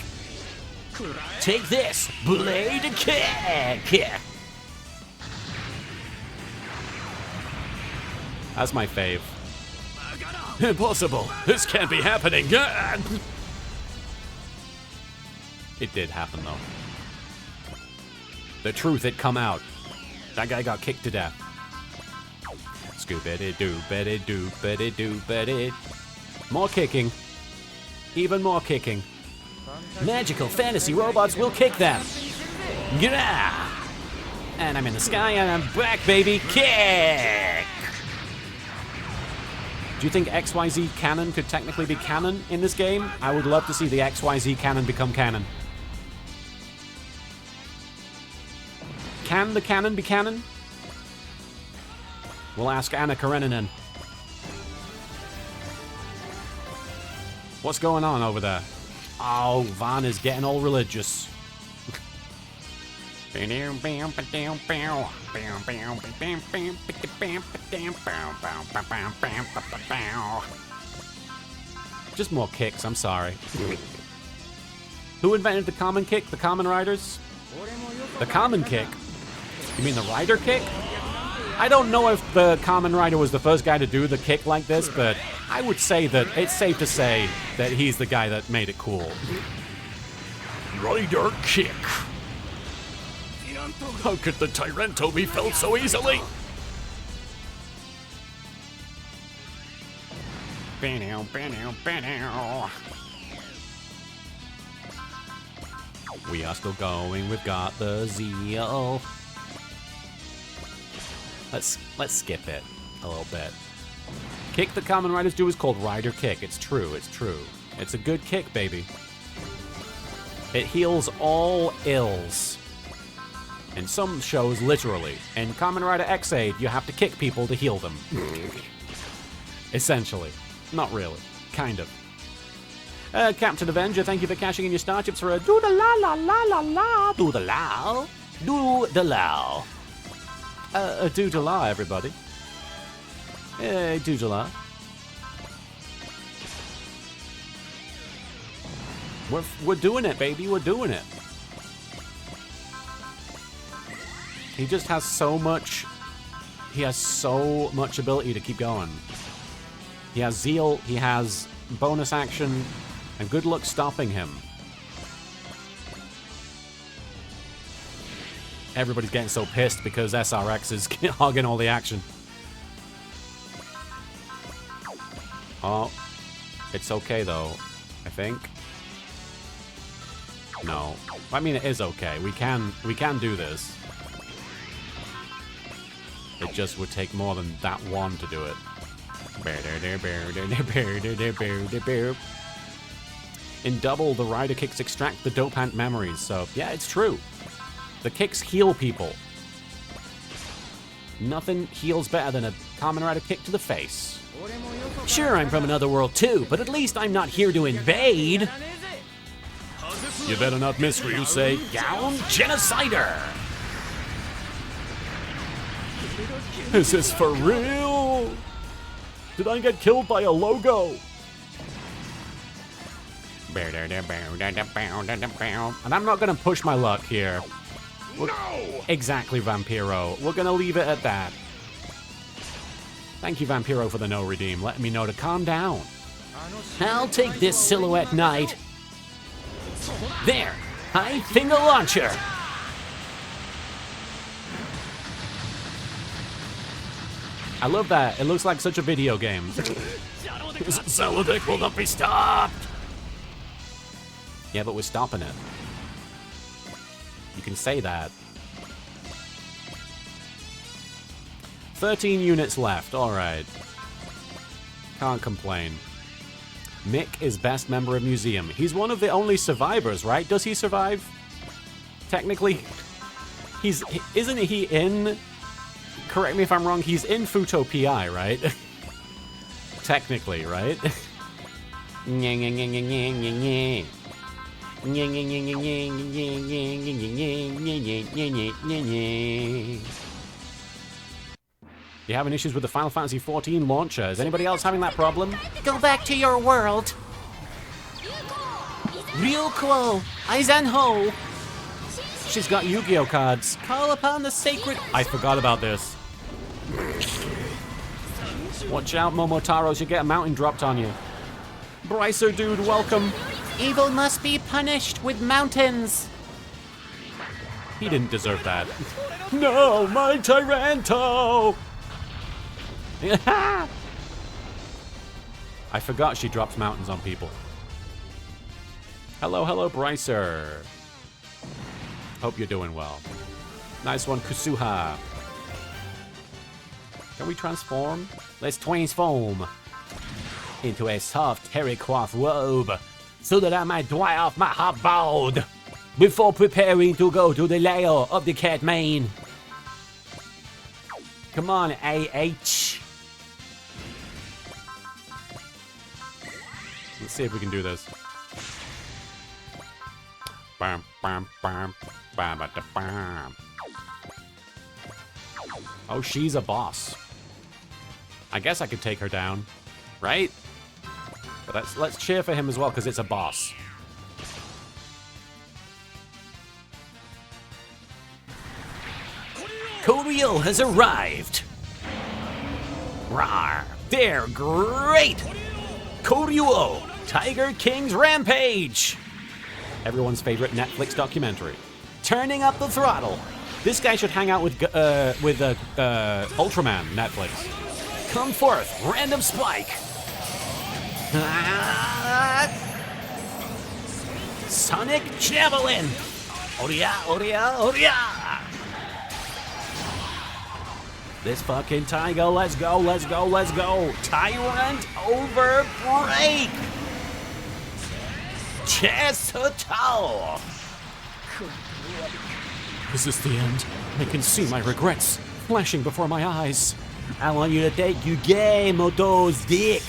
Take this, blade kick! That's my fave. Impossible. This can't be happening. It did happen, though. The truth had come out. That guy got kicked to death. Scoop-a-dee-doo-ba-dee-doo-ba-dee-doo-ba-dee. More kicking. Even more kicking. Magical fantasy robots will kick them. Yeah! And I'm in the sky and I'm back, baby. Kick! Do you think XYZ cannon could technically be canon in this game? I would love to see the XYZ cannon become canon. Can the cannon be canon? We'll ask Anna Kareninen. What's going on over there? Oh, Van is getting all religious. Just more kicks, I'm sorry. Who invented the common kick? The Common Riders? The common kick? You mean the rider kick? I don't know if the Common Rider was the first guy to do the kick like this, but I would say that it's safe to say that he's the guy that made it cool. Rider kick. How could the Tyrento be felt so easily? We are still going, we've got the zeal. Let's skip it a little bit. Kick the Common Riders do is called Rider Kick. It's true, it's true. It's a good kick, baby. It heals all ills. In some shows, literally. In Kamen Rider X8, you have to kick people to heal them. Essentially. Not really. Kind of. Captain Avenger, thank you for cashing in your star chips for a do-da-la-la-la-la-la. Do-da-la. Do-da-la. Do-da-la, everybody. Do-da-la. We're doing it, baby. We're doing it. He just has so much... He has so much ability to keep going. He has zeal, he has bonus action, and good luck stopping him. Everybody's getting so pissed because SRX is hogging all the action. Oh. It's okay, though. I think. No. I mean, it is okay. We can do this. It just would take more than that one to do it. In Double, the rider kicks extract the dopant memories, so yeah, it's true. The kicks heal people. Nothing heals better than a Kamen Rider kick to the face. Sure, I'm from another world too, but at least I'm not here to invade. You better not miss, Ryusei. Down, Genocider! Is this for real? Did I get killed by a logo? And I'm not gonna push my luck here. No! Exactly, Vampiro. We're gonna leave it at that. Thank you, Vampiro, for the no redeem, letting me know to calm down. I'll take this Silhouette Knight. There, high finger launcher. I love that. It looks like such a video game. Zalodek will not be stopped! Yeah, but we're stopping it. You can say that. 13 units left. Alright. Can't complain. Mick is best member of museum. He's one of the only survivors, right? Does he survive? Technically, isn't he in... Correct me if I'm wrong, he's in Futo PI, right? Technically, right? You having issues with the Final Fantasy XIV launcher? Is anybody else having that problem? Go back to your world. Ryuko, Aizenho. She's got Yu-Gi-Oh cards. Call upon the sacred... I forgot about this. Watch out, Momotaros, you get a mountain dropped on you. Brycer, dude, welcome. Evil must be punished with mountains. He didn't deserve that. No, my Tyranto! I forgot she drops mountains on people. Hello, hello, Brycer. Hope you're doing well. Nice one, Kusuha. Can we transform? Let's transform into a soft terry-cloth robe so that I might dry off my hot bald before preparing to go to the lair of the cat mane. Come on, AH. Let's see if we can do this. Bam, bam, bam, bam, bam, bam. Oh, she's a boss. I guess I could take her down, right? But let's cheer for him as well, because it's a boss. Koryo has arrived. Rawr, they're great. Koryo, Tiger King's Rampage. Everyone's favorite Netflix documentary. Turning up the throttle. This guy should hang out with Ultraman, Netflix. Come forth, random spike. Sonic Javelin. Oria, Oria, Oria. This fucking tiger, let's go, let's go, let's go. Tyrant over break. Chesoto. Is this the end? I can see my regrets flashing before my eyes. I want you to take Yugemoto's dick.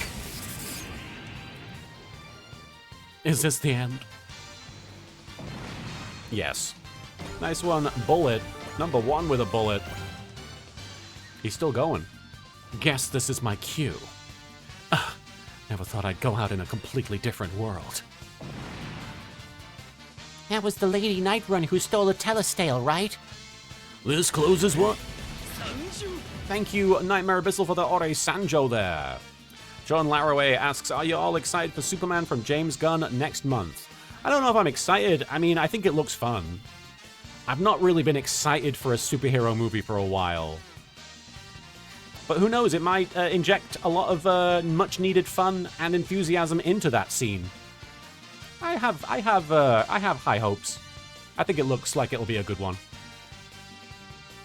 Is this the end? Yes. Nice one, Bullet. Number 1 with a bullet. He's still going. Guess this is my cue. Never thought I'd go out in a completely different world. That was the Lady Nightrun who stole the telestale, right? This closes what? Thank you, Nightmare Abyssal, for the Ore Sanjo there. John Laraway asks, are you all excited for Superman from James Gunn next month? I don't know if I'm excited. I mean, I think it looks fun. I've not really been excited for a superhero movie for a while. But who knows, it might inject a lot of much-needed fun and enthusiasm into that scene. I have high hopes. I think it looks like it'll be a good one.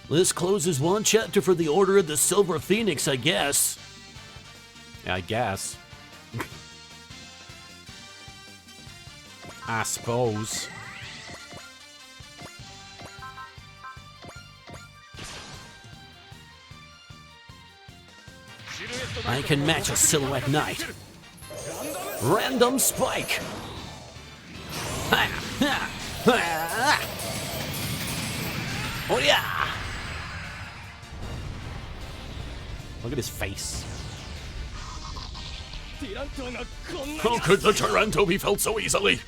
This closes one chapter for the Order of the Silver Phoenix, I guess. I guess. I suppose. I can match a Silhouette Knight. Random Spike. Oh yeah! Look at his face. How could the Taranto be felt so easily?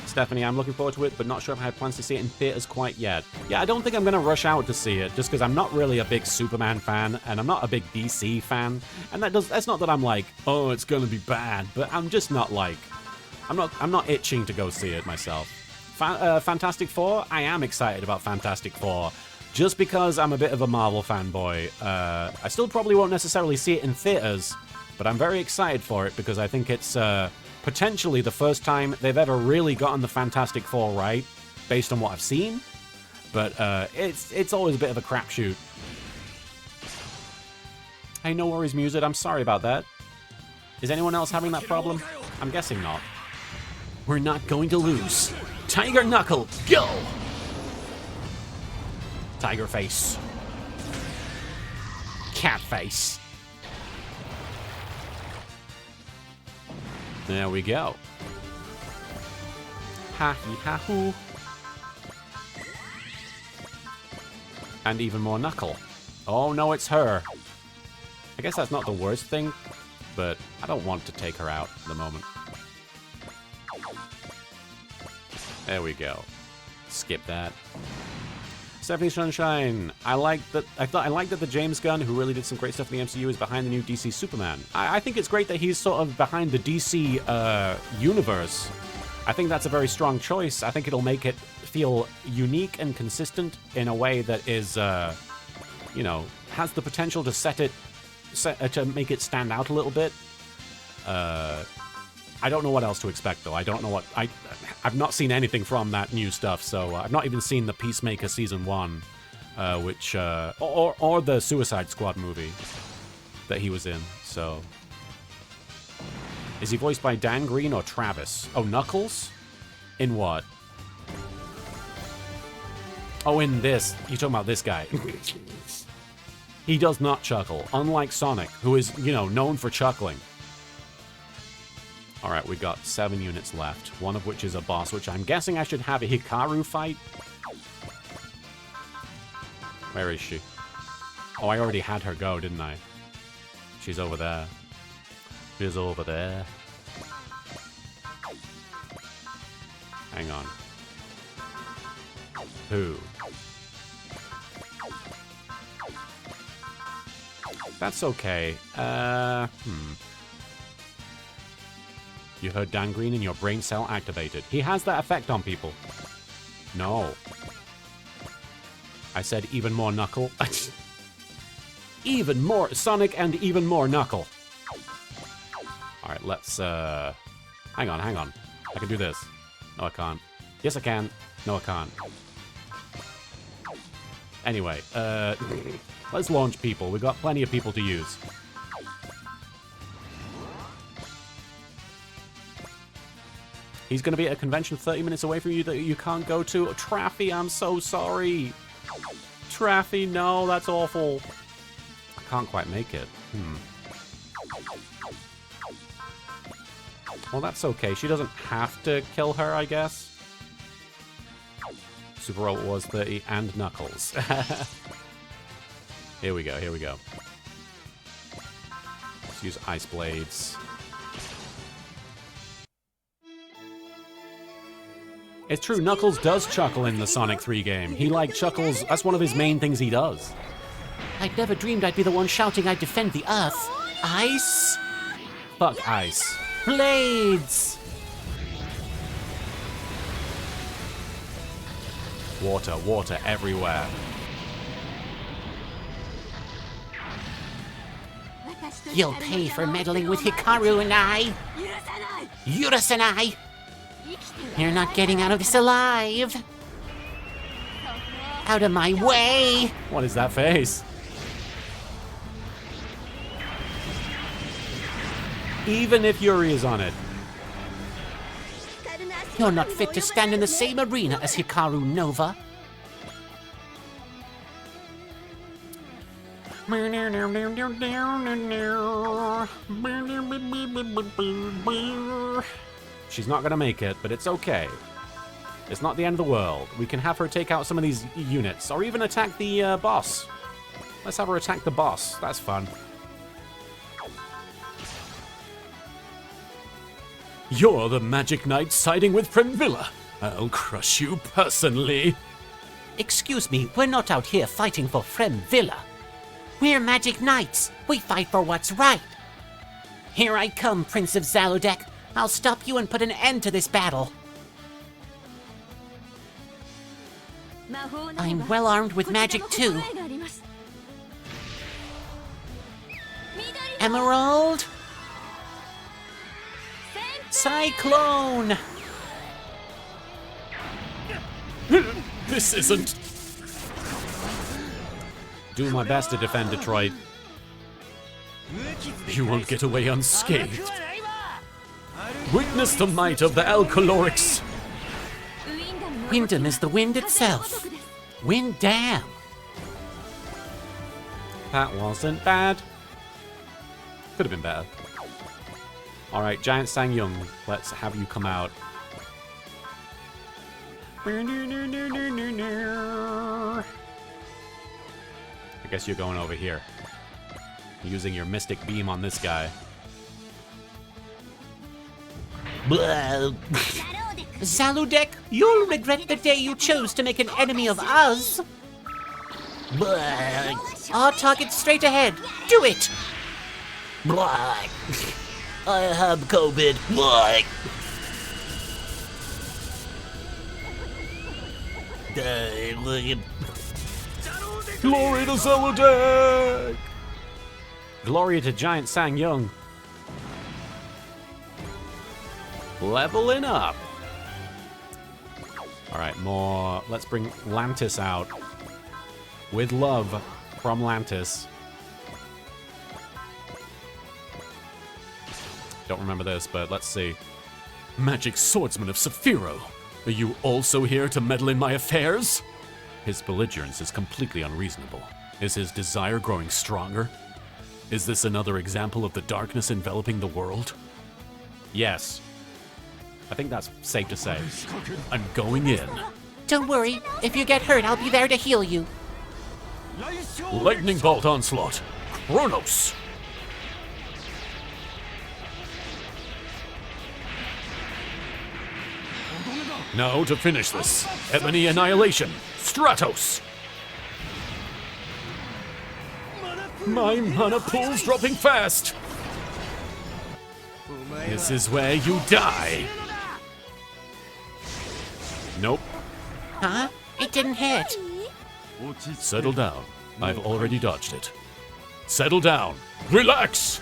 Stephanie, I'm looking forward to it, but not sure if I have plans to see it in theaters quite yet. Yeah, I don't think I'm going to rush out to see it, just because I'm not really a big Superman fan, and I'm not a big DC fan. And that's not that I'm like, oh, it's going to be bad, but I'm just not like, I'm not itching to go see it myself. Fantastic Four, I am excited about Fantastic Four, just because I'm a bit of a Marvel fanboy. I still probably won't necessarily see it in theaters, but I'm very excited for it because I think it's potentially the first time they've ever really gotten the Fantastic Four right, based on what I've seen. But it's always a bit of a crapshoot. Hey, no worries, Musid. I'm sorry about that. Is anyone else having that problem? I'm guessing not. We're not going to lose. Tiger Knuckle, go! Tiger face. Cat face. There we go. Ha-hee-ha-hoo. And even more Knuckle. Oh, no, it's her. I guess that's not the worst thing, but I don't want to take her out at the moment. There we go. Skip that. Stephanie Sunshine. I like that the James Gunn, who really did some great stuff in the MCU, is behind the new DC Superman. I think it's great that he's sort of behind the DC universe. I think that's a very strong choice. I think it'll make it feel unique and consistent in a way that is, you know, has the potential to to make it stand out a little bit. I don't know what else to expect, though. I don't know what... I've not seen anything from that new stuff, so I've not even seen the Peacemaker Season 1, which... or the Suicide Squad movie that he was in, so... Is he voiced by Dan Green or Travis? Oh, Knuckles? In what? Oh, in this. You're talking about this guy. He does not chuckle, unlike Sonic, who is, you know, known for chuckling. Alright, we got 7 units left, one of which is a boss, which I'm guessing I should have a Hikaru fight. Where is she? Oh, I already had her go, didn't I? She's over there. She's over there. Hang on. Who? That's okay. You heard Dan Green and your brain cell activated. He has that effect on people. No. I said even more Knuckle. Even more Sonic and even more Knuckle. Alright, let's, hang on. I can do this. No, I can't. Yes, I can. No, I can't. Anyway, let's launch people. We've got plenty of people to use. He's going to be at a convention 30 minutes away from you that you can't go to. Traffy, I'm so sorry. Traffy, no, that's awful. I can't quite make it. Well, that's okay. She doesn't have to kill her, I guess. Super Robot Wars 30 and Knuckles. Here we go. Let's use Ice Blades. It's true, Knuckles does chuckle in the Sonic 3 game. He, like, chuckles. That's one of his main things he does. I'd never dreamed I'd be the one shouting I'd defend the Earth. Ice? Fuck Ice. Blades! Water everywhere. You'll pay for meddling with Hikaru and I. Eurus and I. You're not getting out of this alive. Out of my way. What is that face? Even if Yuri is on it. You're not fit to stand in the same arena as Hikaru Nova. She's not gonna make it, but it's okay. It's not the end of the world. We can have her take out some of these units, or even attack the boss. Let's have her attack the boss. That's fun. You're the Magic Knight siding with Primvilla. I'll crush you personally. Excuse me, we're not out here fighting for Fremvilla. We're Magic Knights. We fight for what's right. Here I come, Prince of Zalodek. I'll stop you and put an end to this battle. I'm well armed with magic too. Emerald? Cyclone! This isn't... Do my best to defend Detroit. You won't get away unscathed. Witness the might of the Alcalorix. Wyndham is the wind itself. Windam. That wasn't bad. Could have been better. Alright, Giant Sang-Young, let's have you come out. I guess you're going over here. Using your Mystic Beam on this guy. Blah. Zaludek, you'll regret the day you chose to make an enemy of us. Blah. Our target straight ahead. Do it. Blah. I have COVID. Blah. Glory to Zelodek! Glory to Giant Sang-Young. Leveling up. Alright, more. Let's bring Lantis out. With love from Lantis. Don't remember this, but let's see. Magic swordsman of Saphiro, are you also here to meddle in my affairs? His belligerence is completely unreasonable. Is his desire growing stronger? Is this another example of the darkness enveloping the world? Yes. I think that's safe to say. I'm going in. Don't worry. If you get hurt, I'll be there to heal you. Lightning bolt onslaught. Chronos. Now to finish this. Ebony Annihilation. Stratos. My mana pool's dropping fast. This is where you die. Nope. Huh? It didn't hit. Settle down. I've already dodged it. Settle down. Relax.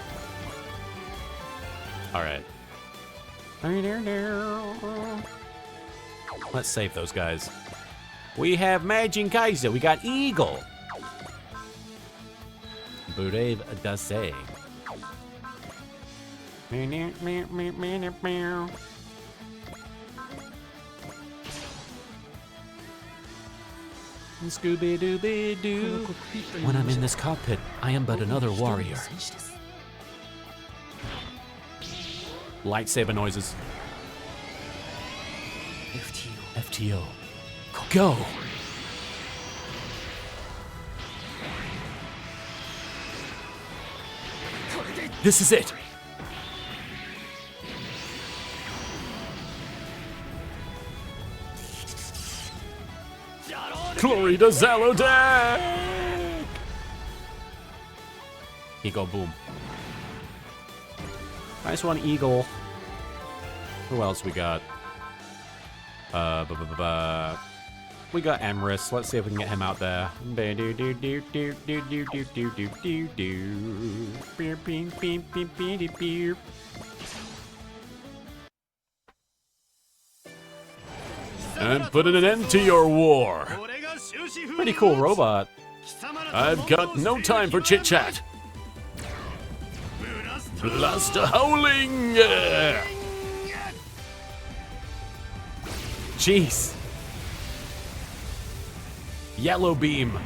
Alright. Let's save those guys. We have Majin Kaiser. We got Eagle. Brave Dase. Scooby-Dooby-Doo. When I'm in this cockpit, I am but another warrior. Lightsaber noises. FTO. Go. This is it. Glory to Zelodek! Eagle boom. Nice one, Eagle. Who else we got? We got Emrys. Let's see if we can get him out there. And putting an end to your war. Pretty cool robot. I've got no time for chit-chat. Blast a howling! Jeez. Yellow beam.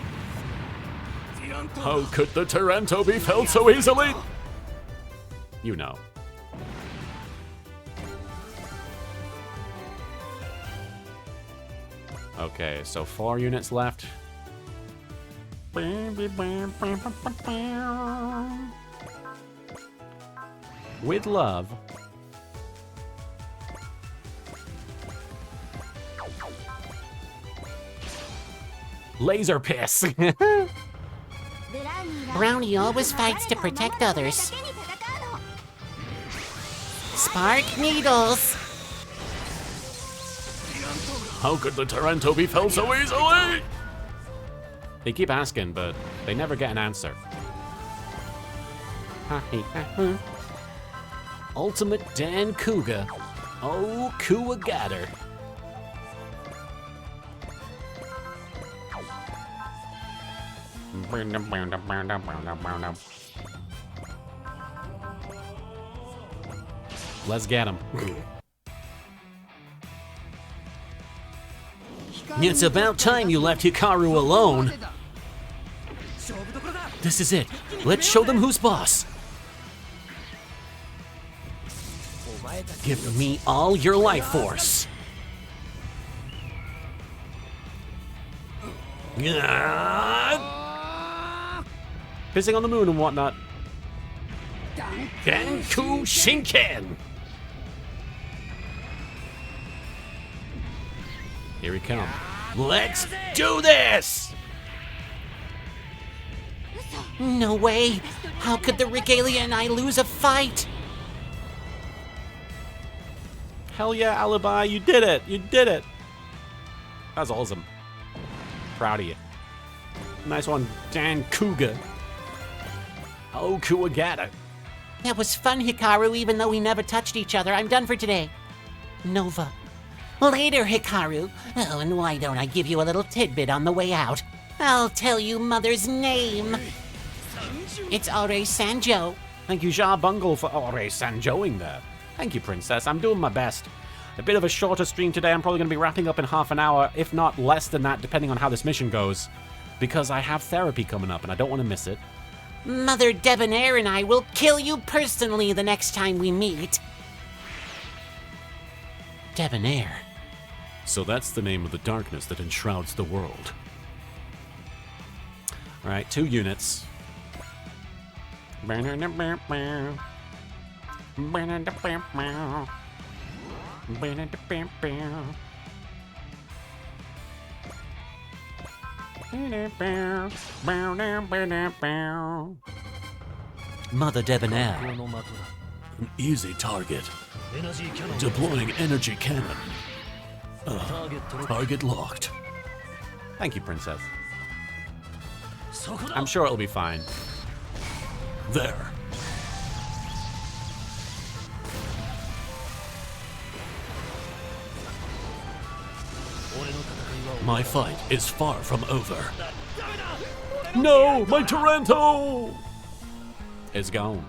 How could the Taranto be felled so easily? You know. Okay, so 4 units left. With love. Laser piss. Brownie always fights to protect others. Spark needles. How could the Taranto be felled so easily? They keep asking, but they never get an answer. Ultimate Dan Kuga. Oh, Kuga got her. Let's get him. It's about time you left Hikaru alone. This is it. Let's show them who's boss. Give me all your life force. Pissing on the moon and whatnot. Genku Shinken. Here he comes. Let's do this! No way! How could the Regalia and I lose a fight? Hell yeah, Alibi, you did it! You did it! That's awesome. Proud of you. Nice one, Dan Kuga. Oh, Kuwagata. That was fun, Hikaru, even though we never touched each other. I'm done for today. Nova. Later, Hikaru. Oh, and why don't I give you a little tidbit on the way out? I'll tell you Mother's name. It's Ore Sanjo. Thank you, Jar Bungle, for already Sanjoing there. Thank you, Princess. I'm doing my best. A bit of a shorter stream today. I'm probably going to be wrapping up in half an hour, if not less than that, depending on how this mission goes. Because I have therapy coming up, and I don't want to miss it. Mother Debonair and I will kill you personally the next time we meet. Debonair. So that's the name of the darkness that enshrouds the world. Alright, 2 units. Mother Debonair. An easy target. Deploying energy cannon. Target locked. Thank you, Princess. I'm sure it'll be fine. There. My fight is far from over. No, my Taranto! It's gone.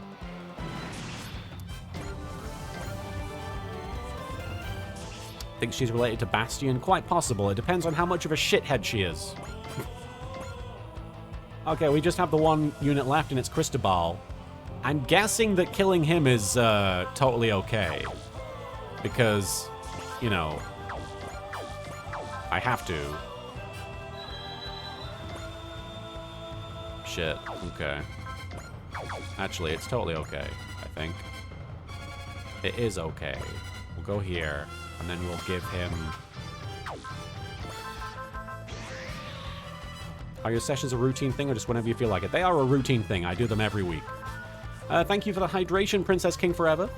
Think she's related to Bastion? Quite possible. It depends on how much of a shithead she is. Okay, we just have the 1 unit left, and it's Cristobal. I'm guessing that killing him is totally okay. Because, you know, I have to. Shit, okay. Actually, it's totally okay, I think. It is okay. We'll go here, and then we'll give him... Are your sessions a routine thing, or just whenever you feel like it? They are a routine thing. I do them every week. Thank you for the hydration, Princess King Forever.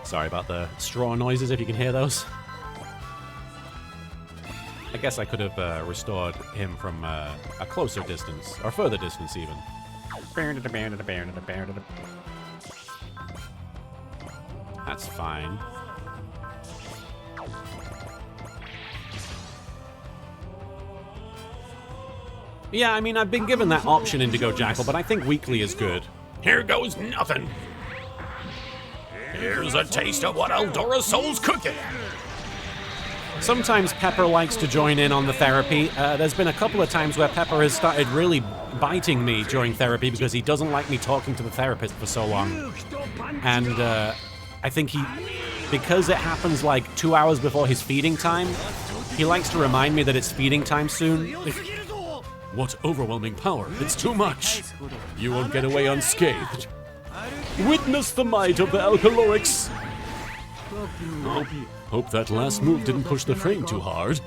Sorry about the straw noises, if you can hear those. I guess I could have restored him from a closer distance, or further distance even. That's fine. Yeah, I mean, I've been given that option, Indigo Jackal, but I think weekly is good. Here goes nothing. Here's a taste of what Eldora Soul's cooking. Sometimes Pepper likes to join in on the therapy. There's been a couple of times where Pepper has started really biting me during therapy because he doesn't like me talking to the therapist for so long. And I think because it happens like 2 hours before his feeding time, he likes to remind me that it's feeding time soon. What overwhelming power. It's too much. You won't get away unscathed. Witness the might of the alkalorics. Hope that last move didn't push the frame too hard.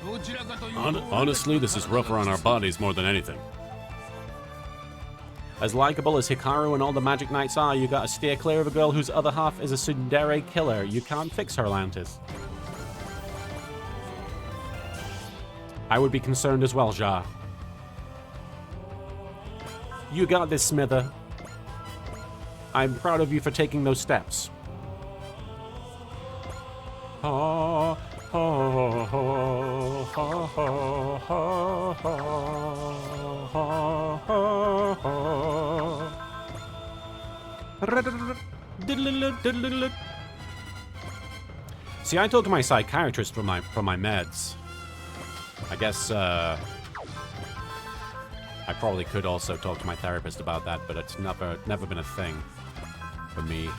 Honestly, this is rougher on our bodies more than anything. As likable as Hikaru and all the Magic Knights are, you gotta steer clear of a girl whose other half is a tsundere killer. You can't fix her, Lantis. I would be concerned as well, Ja. You got this, Smither. I'm proud of you for taking those steps. See, I talk to my psychiatrist for my meds. I guess I probably could also talk to my therapist about that, but it's never been a thing for me.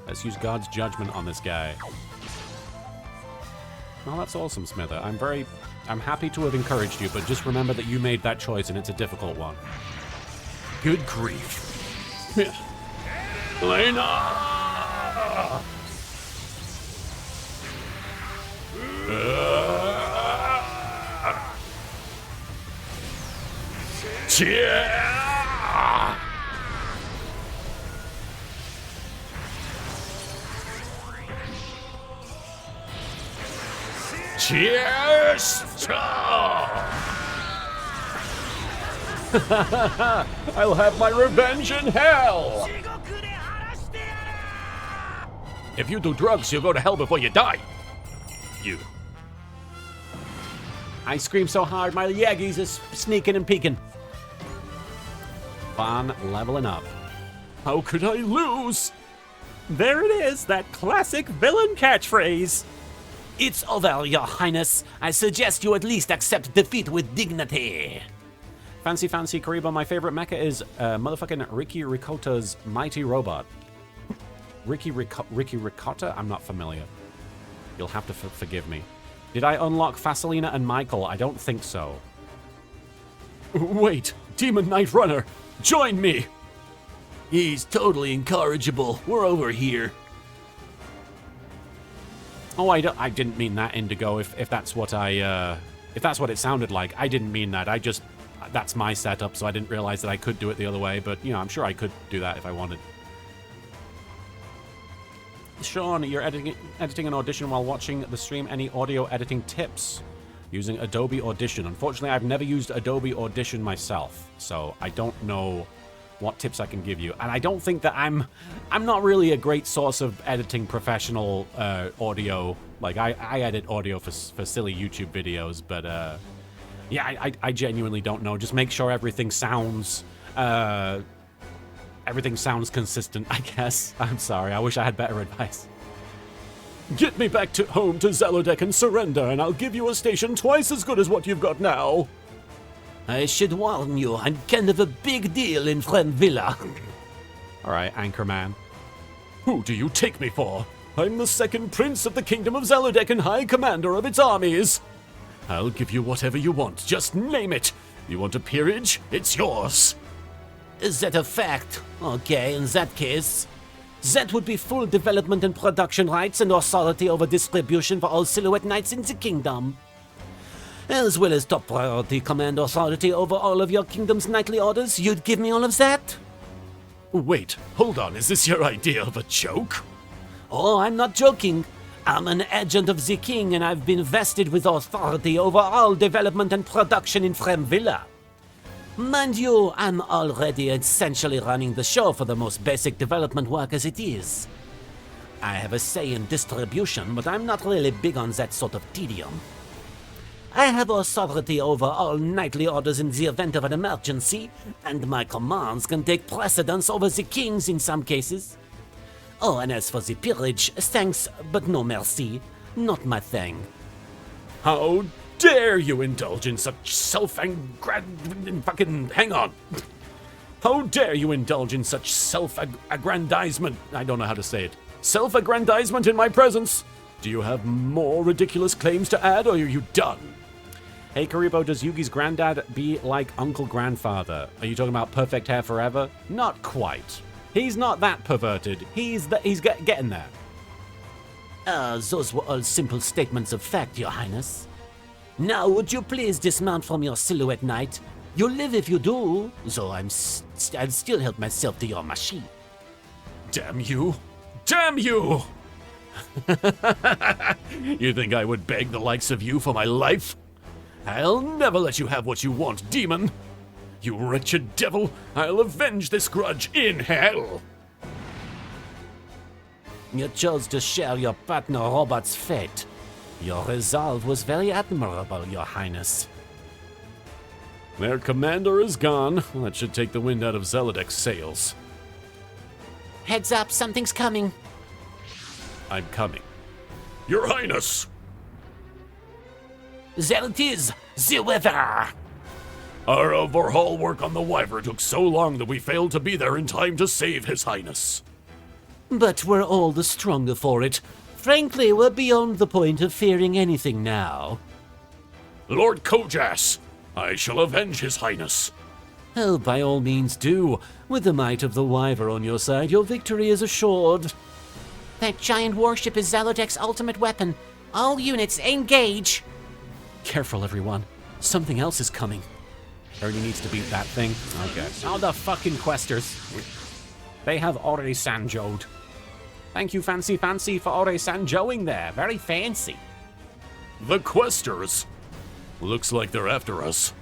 Let's use God's judgment on this guy. Well, that's awesome, Smither. I'm happy to have encouraged you, but just remember that you made that choice and it's a difficult one. Good grief. Lena! Cheers! I'll have my revenge in hell! If you do drugs, you'll go to hell before you die. You. I scream so hard, my Yagis is sneaking and peeking. Fun leveling up. How could I lose? There it is, that classic villain catchphrase. It's over, Your Highness. I suggest you at least accept defeat with dignity. Fancy Kuriboh, my favorite mecha is motherfucking Ricky Ricotta's mighty robot. Ricky Ricotta? I'm not familiar. You'll have to forgive me. Did I unlock Fasalina and Michael? I don't think so. Wait, Demon Knight Runner, join me! He's totally incorrigible. We're over here. Oh, I didn't mean that, Indigo. If that's what if that's what it sounded like, I didn't mean that. That's my setup, so I didn't realize that I could do it the other way. But you know, I'm sure I could do that if I wanted. Sean, you're editing an audition while watching the stream. Any audio editing tips using Adobe Audition? Unfortunately, I've never used Adobe Audition myself, so I don't know what tips I can give you. And I don't think that I'm not really a great source of editing professional audio. Like I edit audio for silly YouTube videos, but yeah, I genuinely don't know. Just make sure everything sounds consistent, I guess. I'm sorry. I wish I had better advice. Get me back to home to Zalodek and surrender, and I'll give you a station twice as good as what you've got now. I should warn you, I'm kind of a big deal in Fremvilla. All right, Anchorman. Who do you take me for? I'm the second prince of the kingdom of Zalodek and high commander of its armies. I'll give you whatever you want. Just name it. You want a peerage? It's yours. Is that a fact? Okay, in that case, that would be full development and production rights and authority over distribution for all Silhouette Knights in the kingdom. As well as top priority command authority over all of your kingdom's knightly orders. You'd give me all of that? Wait, hold on. Is this your idea of a joke? Oh, I'm not joking. I'm an agent of the king, and I've been vested with authority over all development and production in Fremvilla. Mind you, I'm already essentially running the show for the most basic development work as it is. I have a say in distribution, but I'm not really big on that sort of tedium. I have authority over all knightly orders in the event of an emergency, and my commands can take precedence over the king's in some cases. Oh, and as for the peerage, thanks, but no merci. Not my thing. How dare you indulge in such hang on. How dare you indulge in such self-aggrandizement? I don't know how to say it. Self-aggrandizement in my presence? Do you have more ridiculous claims to add, or are you done? Hey, Kuriboh, does Yugi's granddad be like Uncle Grandfather? Are you talking about perfect hair forever? Not quite. He's not that perverted. He's getting there. Those were all simple statements of fact, Your Highness. Now, would you please dismount from your Silhouette Knight? You'll live if you do, though I'll still help myself to your machine. Damn you! Damn you! You think I would beg the likes of you for my life? I'll never let you have what you want, demon! You wretched devil! I'll avenge this grudge in hell! You chose to share your partner robot's fate. Your resolve was very admirable, Your Highness. Their commander is gone. That should take the wind out of Zelodek's sails. Heads up, something's coming. I'm coming. Your Highness! That it is, the weather. Our overhaul work on the Wyvern took so long that we failed to be there in time to save His Highness. But we're all the stronger for it. Frankly, we're beyond the point of fearing anything now. Lord Kojas, I shall avenge His Highness. Oh, by all means do. With the might of the Wyvern on your side, your victory is assured. That giant warship is Zelodek's ultimate weapon. All units, engage! Careful, everyone. Something else is coming. Ernie needs to beat that thing. Okay. Oh, the fucking questers. They have Ore Sanjoed. Thank you, Fancy, for Ore Sanjoing there. Very fancy. The Questers. Looks like they're after us.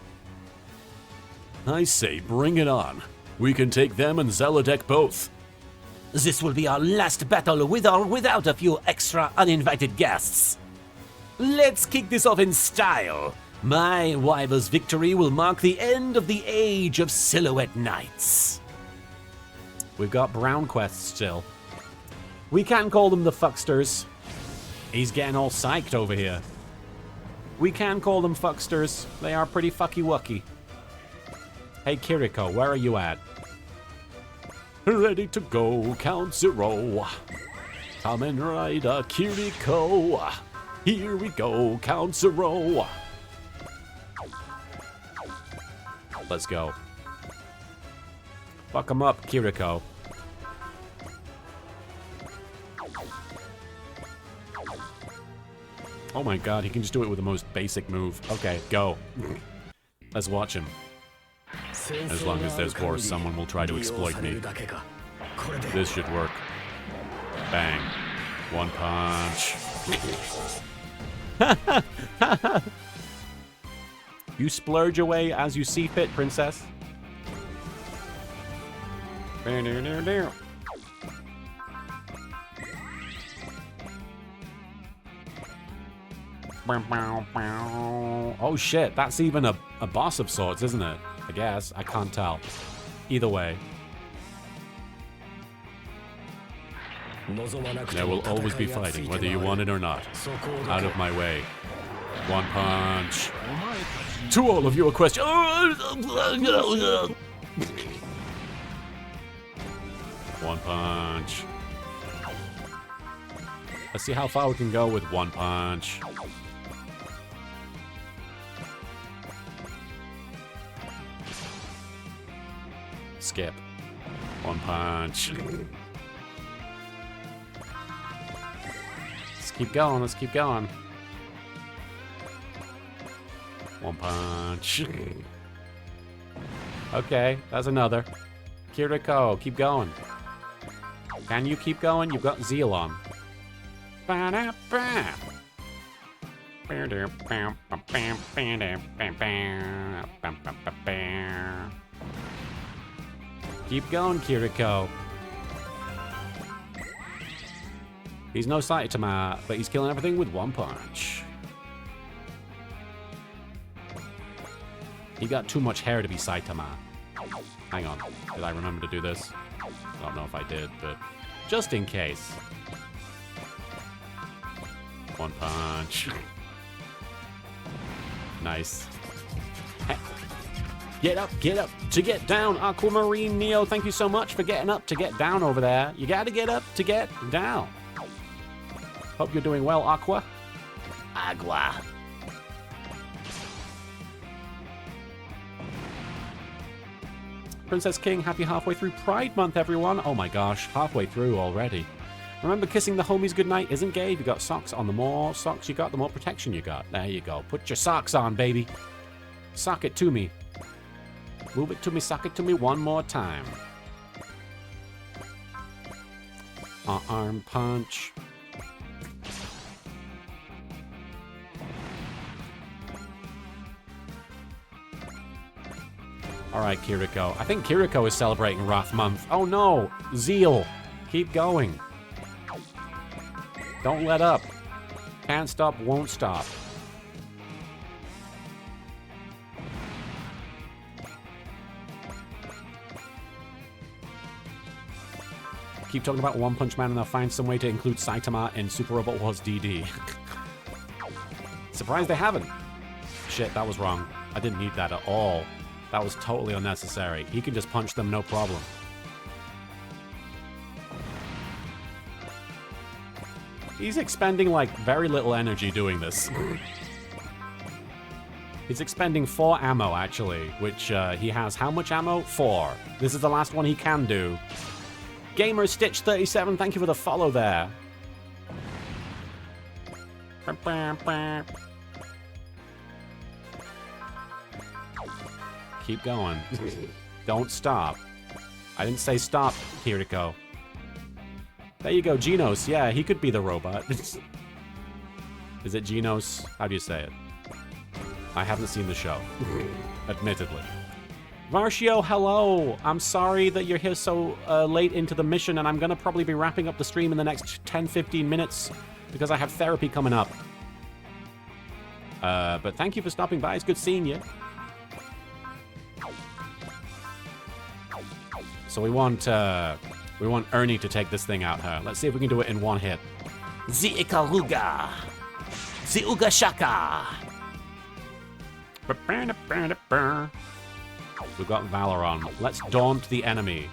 I say, bring it on. We can take them and Zelodek both. This will be our last battle with or without a few extra uninvited guests. Let's kick this off in style. My Wyvern's victory will mark the end of the age of Silhouette Knights. We've got Brown quests still. We can call them the Fucksters. He's getting all psyched over here. We can call them Fucksters. They are pretty fucky-wucky. Hey, Kiriko, where are you at? Ready to go, Count Zero. Kamen Rider Kiriko. Here we go, Count Zero. Let's go. Fuck him up, Kiriko. Oh my god, he can just do it with the most basic move. Okay, go. Let's watch him. As long as there's war, someone will try to exploit me. This should work. Bang. One punch. You splurge away as you see fit, princess. Oh shit, that's even a boss of sorts, isn't it? I guess. I can't tell. Either way. There will always be fighting, whether you want it or not. Out of my way. One punch. To all of you, a question. One punch. Let's see how far we can go with one punch. Skip. One punch. Let's keep going, let's keep going. One punch. Okay, that's another. Kiriko, keep going. Can you keep going? You've got Zeal on. Keep going, Kiriko. He's no Saitama, but he's killing everything with one punch. He got too much hair to be Saitama. Hang on, did I remember to do this? I don't know if I did, but just in case. One punch. Nice. Get up to get down, Aquamarine Neo. Thank you so much for getting up to get down over there. You gotta get up to get down. Hope you're doing well, Aqua. Agua. Princess King, happy halfway through Pride Month, everyone. Oh my gosh, halfway through already. Remember, kissing the homies goodnight isn't gay. If you got socks on, the more socks you got, the more protection you got. There you go. Put your socks on, baby. Sock it to me. Move it to me, sock it to me one more time. Arm punch. Alright, Kiriko. I think Kiriko is celebrating Wrath Month. Oh no! Zeal! Keep going. Don't let up. Can't stop, won't stop. Keep talking about One Punch Man and they'll find some way to include Saitama in Super Robot Wars DD. Surprised they haven't. Shit, that was wrong. I didn't need that at all. That was totally unnecessary. He can just punch them, no problem. He's expending, like, very little energy doing this. He's expending 4 ammo, actually, which he has how much ammo? 4. This is the last one he can do. Gamer Stitch 37, thank you for the follow there. Keep going. Don't stop. I didn't say stop, Kiriko. There you go, Genos. Yeah, he could be the robot. Is it Genos? How do you say it? I haven't seen the show, admittedly. Marcio, hello! I'm sorry that you're here so late into the mission, and I'm gonna probably be wrapping up the stream in the next 10-15 minutes because I have therapy coming up. But thank you for stopping by. It's good seeing you. So we want Ernie to take this thing out, huh? Let's see if we can do it in one hit. The Ikaruga. The Ugashaka. We've got Valor on. Let's daunt the enemy.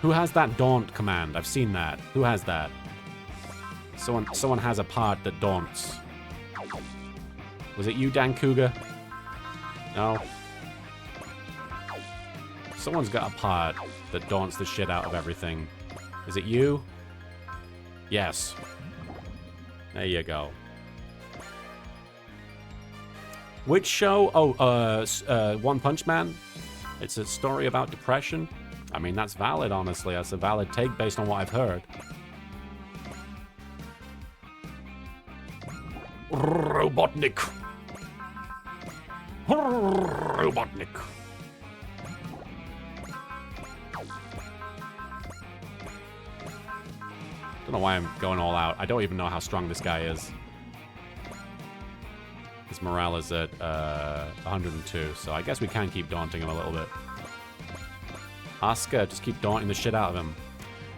Who has that daunt command? I've seen that. Who has that? Someone has a part that daunts. Was it you, Dan Cougar? No. Someone's got a pod that daunts the shit out of everything. Is it you? Yes. There you go. Which show? Oh, One Punch Man. It's a story about depression. I mean, that's valid, honestly. That's a valid take based on what I've heard. Robotnik. Robotnik. Don't know why I'm going all out. I don't even know how strong this guy is. His morale is at 102, so I guess we can keep daunting him a little bit. Asuka, just keep daunting the shit out of him.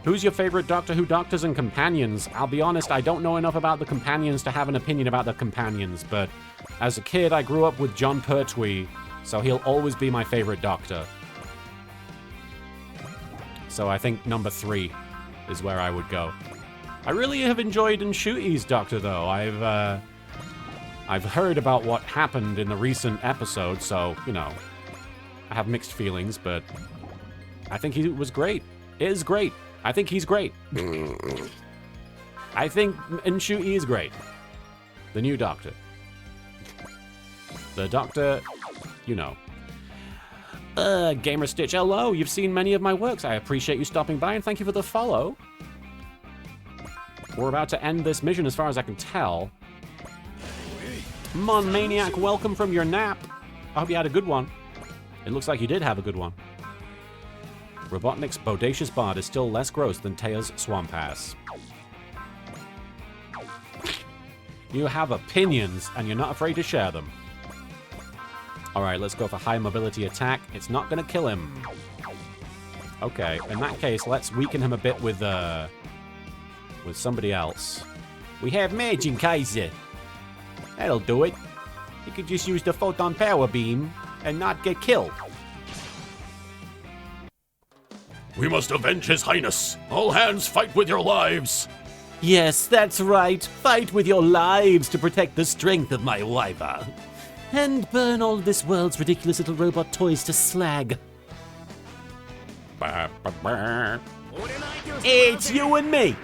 Who's your favorite Doctor Who doctors and companions? I'll be honest, I don't know enough about the companions to have an opinion about the companions, but as a kid, I grew up with John Pertwee, so he'll always be my favorite Doctor. So I think number 3 is where I would go. I really have enjoyed Nshui's Doctor, though. I've heard about what happened in the recent episode, so, you know, I have mixed feelings, but I think he was great. It is great. I think he's great. I think Nshui is great. The new Doctor. The Doctor, you know. Gamer Stitch, hello. You've seen many of my works. I appreciate you stopping by, and thank you for the follow. We're about to end this mission as far as I can tell. Mon Maniac, welcome from your nap. I hope you had a good one. It looks like you did have a good one. Robotnik's bodacious bard is still less gross than Tea's swamp ass. You have opinions, and you're not afraid to share them. Alright, let's go for high mobility attack. It's not gonna kill him. Okay, in that case, let's weaken him a bit with somebody else. We have Majin Kaiser. That'll do it. You could just use the photon power beam and not get killed. We must avenge His Highness. All hands fight with your lives. Yes, that's right. Fight with your lives to protect the strength of my wiper. And burn all this world's ridiculous little robot toys to slag. It's you and me.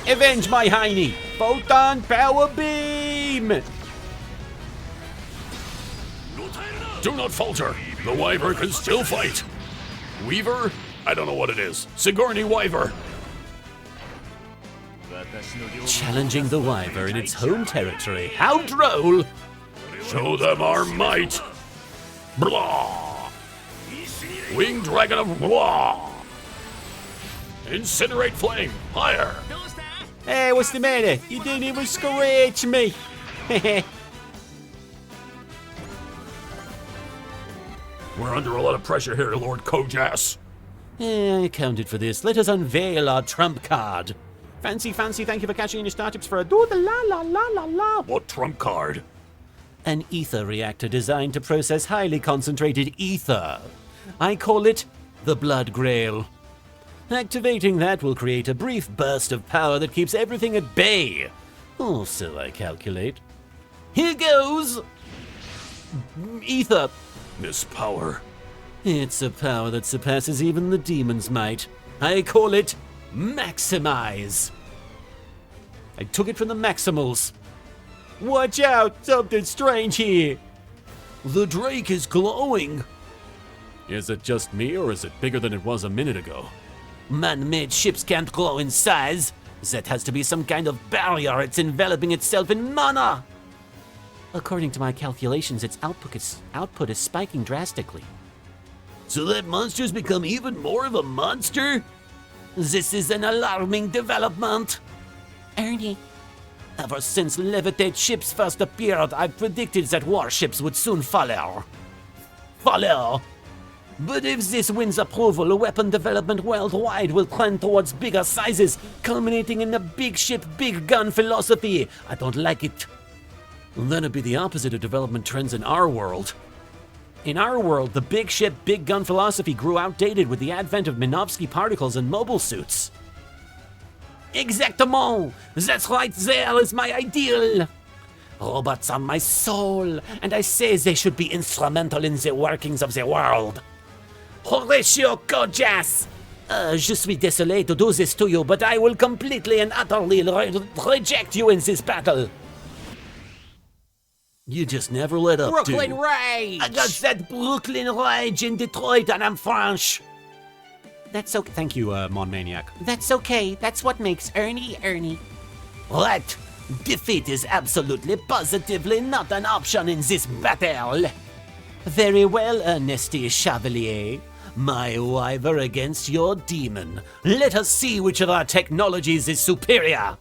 Avenge my hiney! Photon power beam! Do not falter. The Wyver can still fight. Weaver? I don't know what it is. Sigourney Wyver. Challenging the Wyver in its home territory. How droll! Show them our might. Blah. Winged Dragon of Blah. Incinerate Flame. Higher. Hey, what's the matter? You didn't even scratch me. We're under a lot of pressure here, Lord Kojas. I accounted for this. Let us unveil our trump card. Fancy, thank you for catching in your startups for a do-the-la-la-la-la-la. What trump card? An ether reactor designed to process highly concentrated ether. I call it the Blood Grail. Activating that will create a brief burst of power that keeps everything at bay. Or so I calculate. Here goes! Ether. This power. It's a power that surpasses even the demon's might. I call it Maximize. I took it from the Maximals. Watch out! Something strange here! The Drake is glowing! Is it just me, or is it bigger than it was a minute ago? Man-made ships can't glow in size. That has to be some kind of barrier. It's enveloping itself in mana! According to my calculations, its output is spiking drastically. So that monster's become even more of a monster? This is an alarming development. Ernie, Ever since levitate ships first appeared, I've predicted that warships would soon follow. But if this wins approval, weapon development worldwide will trend towards bigger sizes, culminating in the big ship, big gun philosophy. I don't like it. That'd be the opposite of development trends in our world. In our world, the big ship, big gun philosophy grew outdated with the advent of Minovsky particles and mobile suits. Exactement! That's right there is my ideal! Robots are my soul, and I say they should be instrumental in the workings of the world. Horatio Kojas! Je suis désolé to do this to you, but I will completely and utterly reject you in this battle. You just never let up, Brooklyn dude. Rage! I got that Brooklyn Rage in Detroit, and I'm French. that's okay. Thank you, Mon Maniac. That's okay. That's what makes Ernie Ernie. Right. Defeat is absolutely positively not an option in this battle. Very well, Ernesty Chevalier. My wiver against your demon. Let us see which of our technologies is superior.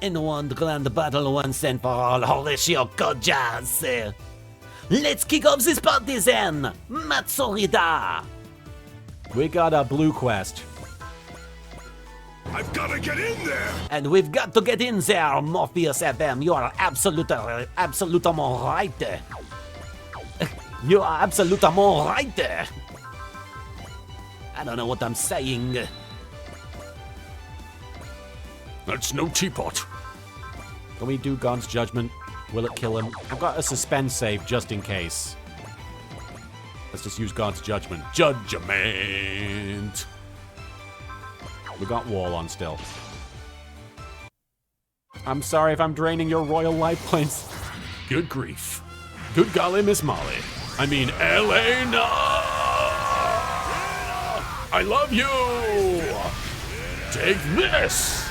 In one grand battle once and for all, Horatio Kojas. Let's kick off this party then. Matsurida. We got a blue quest. I've got to get in there! And we've got to get in there, Morpheus FM. You are absolutement right. You are absolutement right. I don't know what I'm saying. That's no teapot. Can we do God's Judgment? Will it kill him? I've got a suspense save just in case. Let's just use God's Judgment. Judgment! We got wall on still. I'm sorry if I'm draining your royal life points. Good grief. Good golly, Miss Molly. I mean, Elena! I love you! Take this!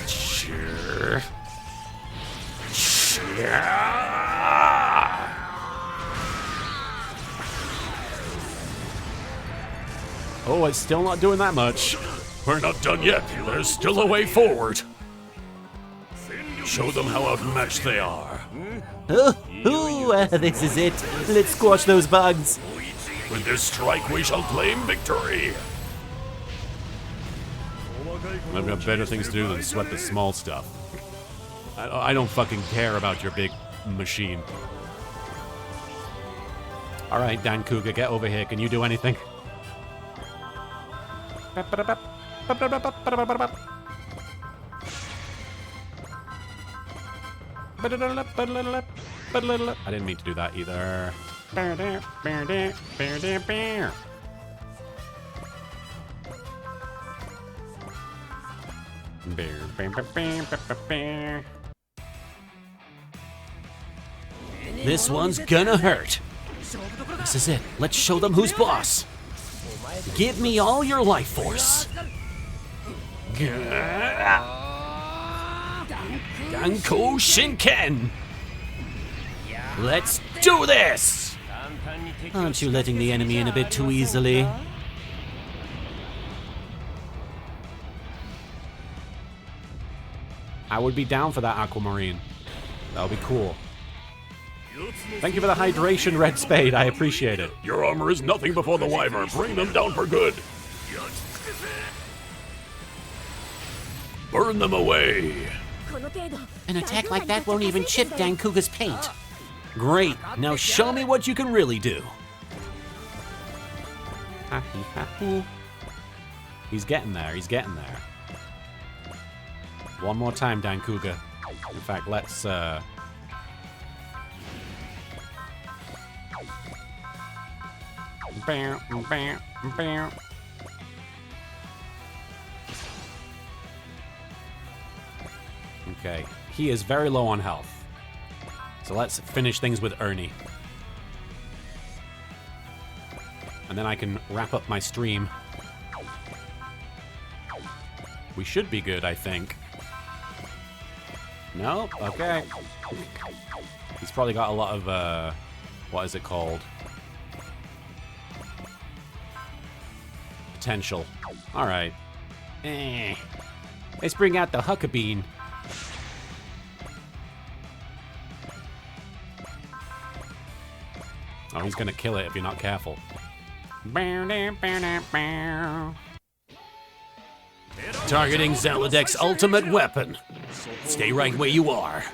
Sure. Oh, it's still not doing that much. We're not done yet. There's still a way forward. Show them how outmatched they are. This is it. Let's squash those bugs. With this strike, we shall claim victory. I've got better things to do than sweat the small stuff. I don't fucking care about your big machine. All right, Dan Cougar, get over here. Can you do anything? I didn't mean to do that either. This one's gonna hurt. This is it. Let's show them who's boss. Give me all your life force. Ganko Shinken. Let's do this. Aren't you letting the enemy in a bit too easily? I would be down for that Aquamarine. That would be cool. Thank you for the hydration, Red Spade. I appreciate it. Your armor is nothing before the wyvern. Bring them down for good. Burn them away. An attack like that won't even chip Dankuga's paint. Great. Now show me what you can really do. He's getting there. He's getting there. One more time, Dankuga. In fact, let's Okay, he is very low on health. So let's finish things with Ernie. And then I can wrap up my stream. We should be good, I think. No? Okay. He's probably got a lot of, what is it called? Potential. Alright. Let's bring out the Huckabee. Oh, he's gonna kill it if you're not careful. Targeting Zalodek's ultimate weapon. Stay right where you are.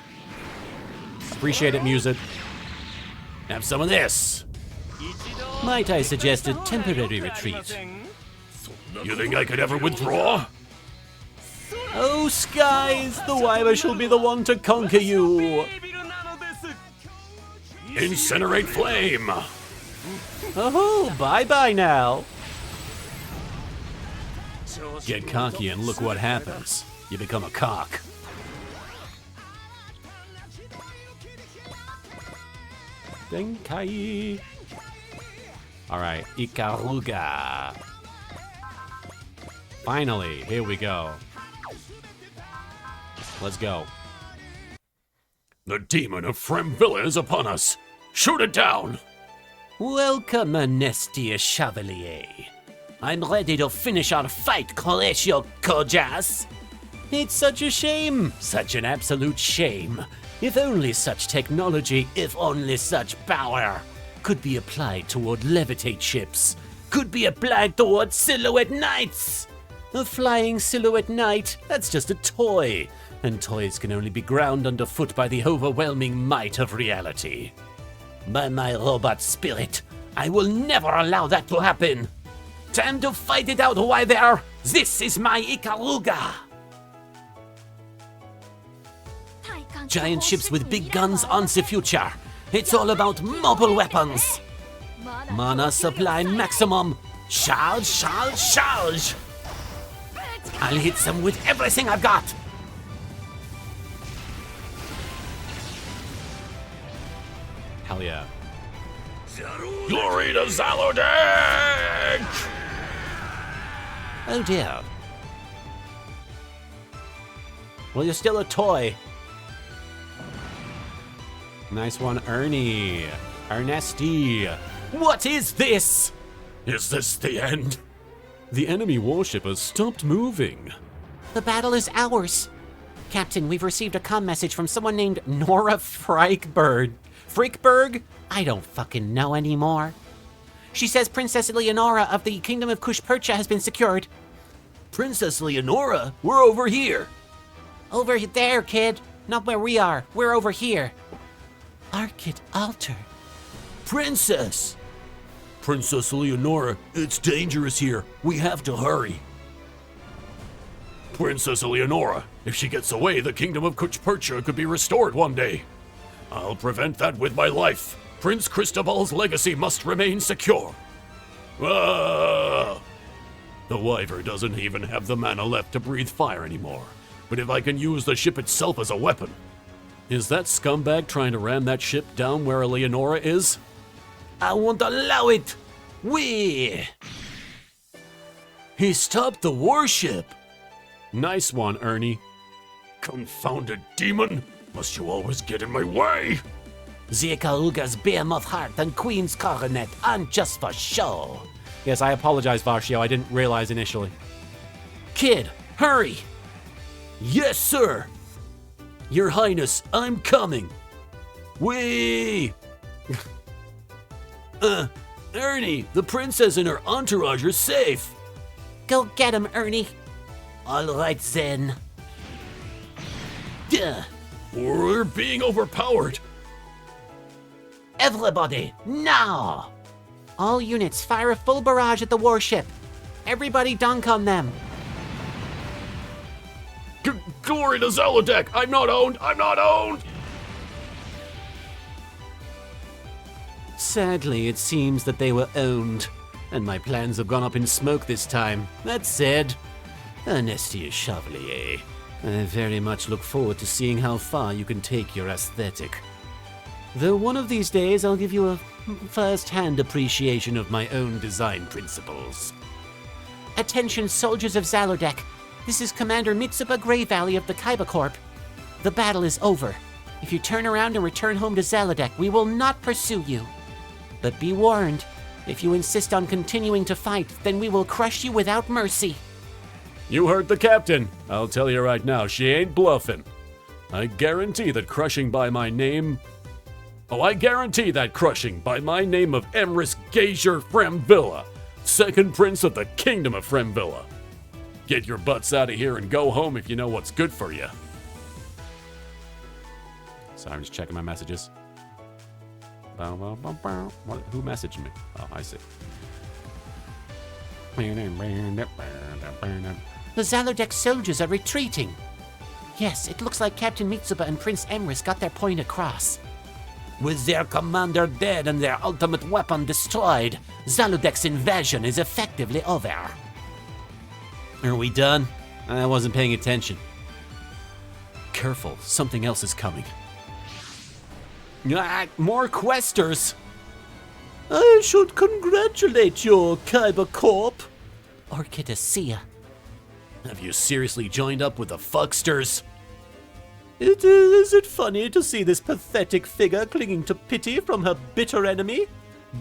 Appreciate it, music. Have some of this. Might I suggest a temporary retreat? You think I could ever withdraw? Oh, skies, the wyvern shall be the one to conquer you. Incinerate flame. Oh, bye-bye now. Get cocky and look what happens. You become a cock. Denkai. Alright, Ikaruga. Finally, here we go. Let's go. The demon of Fremvilla is upon us. Shoot it down. Welcome, Anestia Chevalier. I'm ready to finish our fight, Colegio Kojas. It's such a shame, such an absolute shame. If only such technology, if only such power could be applied toward levitate ships, could be applied toward silhouette knights. A flying silhouette knight, that's just a toy, and toys can only be ground underfoot by the overwhelming might of reality. By my robot spirit, I will never allow that to happen. Time to fight it out, Wyver! This is my Ikaruga! Giant ships with big guns on the future. It's all about mobile weapons. Mana supply maximum. Charge, charge, charge! I'll hit them with everything I've got. Hell yeah. Glory to Zalodek! Oh dear. Well, you're still a toy. Nice one, Ernie. Ernesty. What is this? Is this the end? The enemy warship has stopped moving. The battle is ours. Captain, we've received a comm message from someone named Nora Freikberg. Freikberg? I don't fucking know anymore. She says Princess Leonora of the Kingdom of Kushpercha has been secured. Princess Leonora, we're over here. Over there, kid. Not where we are. We're over here. Arcade Altar. Princess! Princess Leonora, it's dangerous here. We have to hurry. Princess Leonora, if she gets away, the kingdom of Kuchpercha could be restored one day. I'll prevent that with my life. Prince Cristobal's legacy must remain secure. Ah! The wyvern doesn't even have the mana left to breathe fire anymore. But if I can use the ship itself as a weapon... Is that scumbag trying to ram that ship down where Leonora is? I won't allow it! He stopped the warship! Nice one, Ernie. Confounded demon! Must you always get in my way? The Ikaruga's behemoth heart and queen's coronet aren't just for show. Yes, I apologize, Varshio. I didn't realize initially. Kid, hurry! Yes, sir! Your Highness, I'm coming! Whee! Ernie, the princess and her entourage are safe. Go get him, Ernie. All right, then. Duh. We're being overpowered. Everybody, now! All units, fire a full barrage at the warship. Everybody dunk on them. Glory to Zelodek! I'm not owned! I'm not owned! Sadly, it seems that they were owned, and my plans have gone up in smoke this time. That said, Ernestier Chevalier, I very much look forward to seeing how far you can take your aesthetic. Though one of these days I'll give you a first-hand appreciation of my own design principles. Attention, soldiers of Zalodek. This is Commander Mitsuba Grey Valley of the Kaiba Corp. The battle is over. If you turn around and return home to Zalodek, we will not pursue you. But be warned, if you insist on continuing to fight, then we will crush you without mercy. You heard the captain. I'll tell you right now, she ain't bluffing. I guarantee that crushing by my name... I guarantee that crushing by my name of Emrys Gazier Fremvilla, second prince of the kingdom of Fremvilla. Get your butts out of here and go home if you know what's good for you. Sorry, I'm just checking my messages. What, who messaged me? Oh, I see. The Zalodek soldiers are retreating. Yes, it looks like Captain Mitsuba and Prince Emrys got their point across. With their commander dead and their ultimate weapon destroyed, Zalodek's invasion is effectively over. Are we done? I wasn't paying attention. Careful, something else is coming. More questers! I should congratulate your Kaiba Corp. Orchidacia. Have you seriously joined up with the fucksters? Is it funny to see this pathetic figure clinging to pity from her bitter enemy?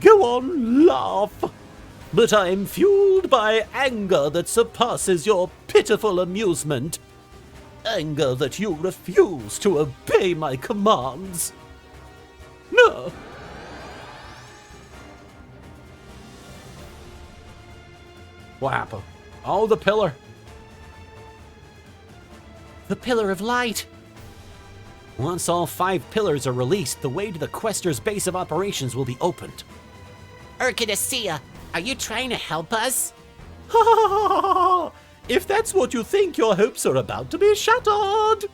Go on, laugh. But I'm fueled by anger that surpasses your pitiful amusement. Anger that you refuse to obey my commands. No. What happened? Oh, the pillar. The Pillar of Light. Once all 5 pillars are released, the way to the Quester's base of operations will be opened. Orchidacia, are you trying to help us? Ha ha ha ha ha! If that's what you think, your hopes are about to be shattered.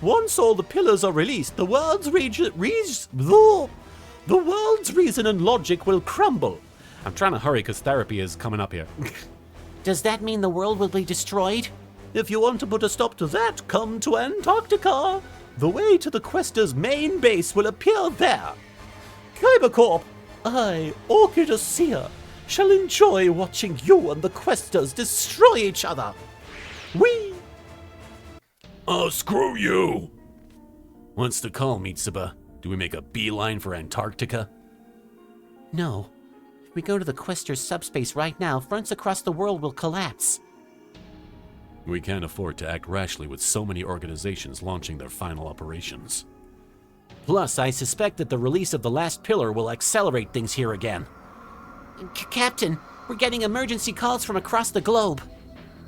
Once all the pillars are released, the world's reason and logic will crumble. I'm trying to hurry because therapy is coming up here. Does that mean the world will be destroyed? If you want to put a stop to that, come to Antarctica. The way to the Quester's main base will appear there. Kaiba Corp, I, Orchidacia, shall enjoy watching you and the Questers destroy each other. Whee! Oh, screw you! What's the call, Mitsuba? Do we make a beeline for Antarctica? No. If we go to the Quester's subspace right now, fronts across the world will collapse. We can't afford to act rashly with so many organizations launching their final operations. Plus, I suspect that the release of the last pillar will accelerate things here again. Captain, we're getting emergency calls from across the globe.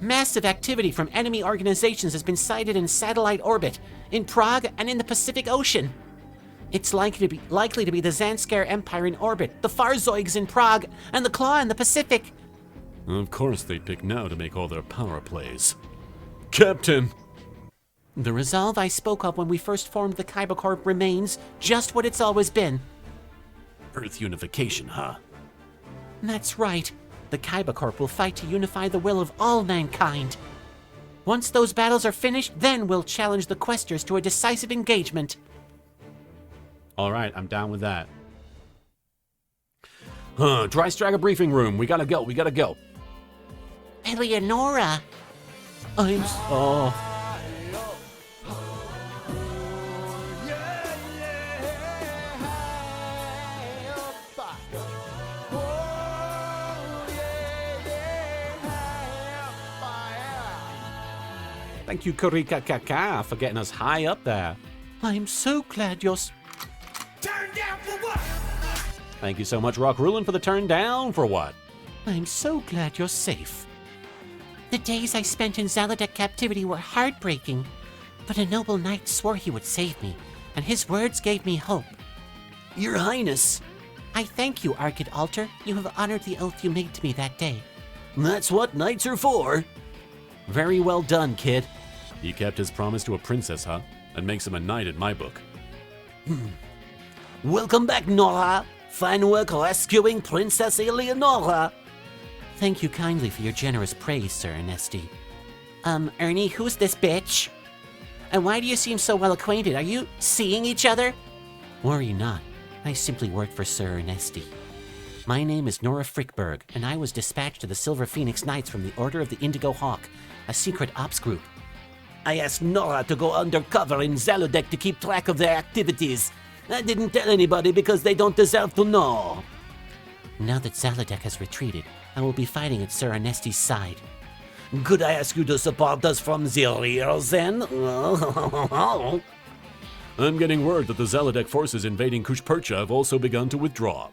Massive activity from enemy organizations has been sighted in satellite orbit, in Prague and in the Pacific Ocean. It's likely to be the Zanskar Empire in orbit, the Farzoigs in Prague, and the Claw in the Pacific. Of course they pick now to make all their power plays. Captain! The resolve I spoke of when we first formed the Kaiba Corp remains just what it's always been. Earth unification, huh? That's right. The Kaiba Corp will fight to unify the will of all mankind. Once those battles are finished, then we'll challenge the Questers to a decisive engagement. Alright, I'm down with that. Dry Stragger briefing room. We gotta go. Eleonora! Thank you, Kurika Kaka, for getting us high up there. I'm so glad you're... Thank you so much, Rock Rulin, for the turn down for what? I'm so glad you're safe. The days I spent in Zalodek captivity were heartbreaking, but a noble knight swore he would save me, and his words gave me hope. Your Highness, I thank you, Arcade Altar. You have honored the oath you made to me that day. that's what knights are for. Very well done, kid. He kept his promise to a princess, huh? That makes him a knight in my book. Welcome back, Nora. Fine work rescuing Princess Eleonora. Thank you kindly for your generous praise, Sir Ernesti. Ernie, who's this bitch? And why do you seem so well acquainted? Are you seeing each other? Worry not. I simply work for Sir Ernesti. My name is Nora Frickberg, and I was dispatched to the Silver Phoenix Knights from the Order of the Indigo Hawk, a secret ops group. I asked Nora to go undercover in Zalodek to keep track of their activities. I didn't tell anybody because they don't deserve to know. Now that Zalodek has retreated, I will be fighting at Sir Ernesti's side. Could I ask you to support us from the rear then? I'm getting word that the Zalodek forces invading Kushpercha have also begun to withdraw.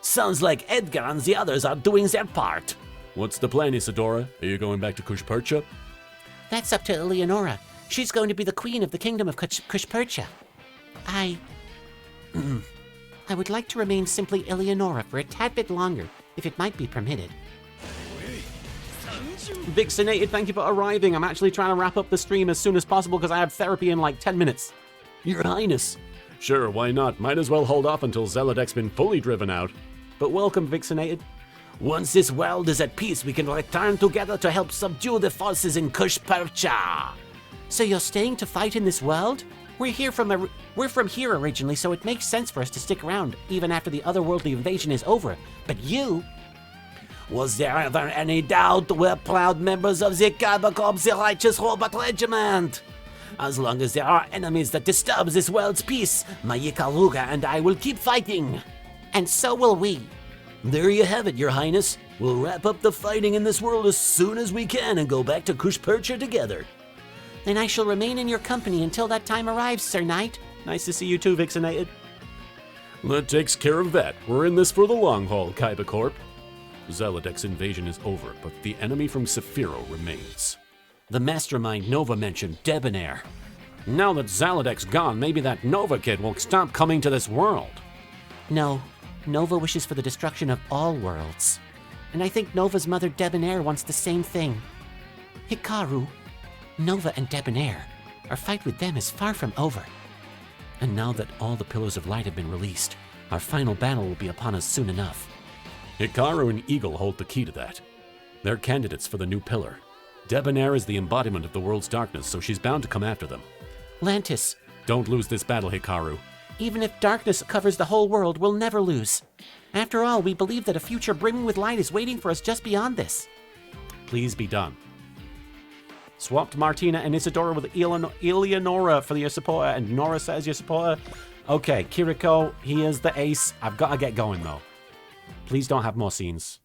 Sounds like Edgar and the others are doing their part. What's the plan, Isadora? Are you going back to Kushpercha? That's up to Eleonora. She's going to be the queen of the kingdom of Kushpercha. I would like to remain simply Eleonora for a tad bit longer, if it might be permitted. Vixenated, thank you for arriving. I'm actually trying to wrap up the stream as soon as possible because I have therapy in like 10 minutes. Your Highness. Sure, why not? Might as well hold off until Zalodek's been fully driven out. But welcome, Vixenated. Once this world is at peace, we can return together to help subdue the forces in Kushpercha. So you're staying to fight in this world? We're from here originally, so it makes sense for us to stick around, even after the otherworldly invasion is over. But you... Was there ever any doubt we're proud members of the Kyber the Righteous Robot Regiment? As long as there are enemies that disturb this world's peace, my Ikaruga and I will keep fighting. And so will we. There you have it, Your Highness. We'll wrap up the fighting in this world as soon as we can and go back to Kushpercha together. Then I shall remain in your company until that time arrives, Sir Knight. Nice to see you too, Vixenated. That takes care of that. We're in this for the long haul, Kyber Corp. Zalodek's invasion is over, but the enemy from Sephiroth remains. The mastermind Nova mentioned, Debonair. Now that Zalodek's gone, maybe that Nova kid will stop coming to this world. No, Nova wishes for the destruction of all worlds. And I think Nova's mother Debonair wants the same thing. Hikaru, Nova and Debonair, our fight with them is far from over. And now that all the Pillars of Light have been released, our final battle will be upon us soon enough. Hikaru and Eagle hold the key to that. They're candidates for the new pillar. Debonair is the embodiment of the world's darkness, so she's bound to come after them. Lantis, Don't lose this battle, Hikaru. even if darkness covers the whole world, we'll never lose. After all, we believe that a future brimming with light is waiting for us just beyond this. Please be done. Swapped Martina and Isadora with Eleonora for your supporter, and Nora says your supporter. Okay, Kiriko, he is the ace. I've got to get going, though. Please don't have more scenes.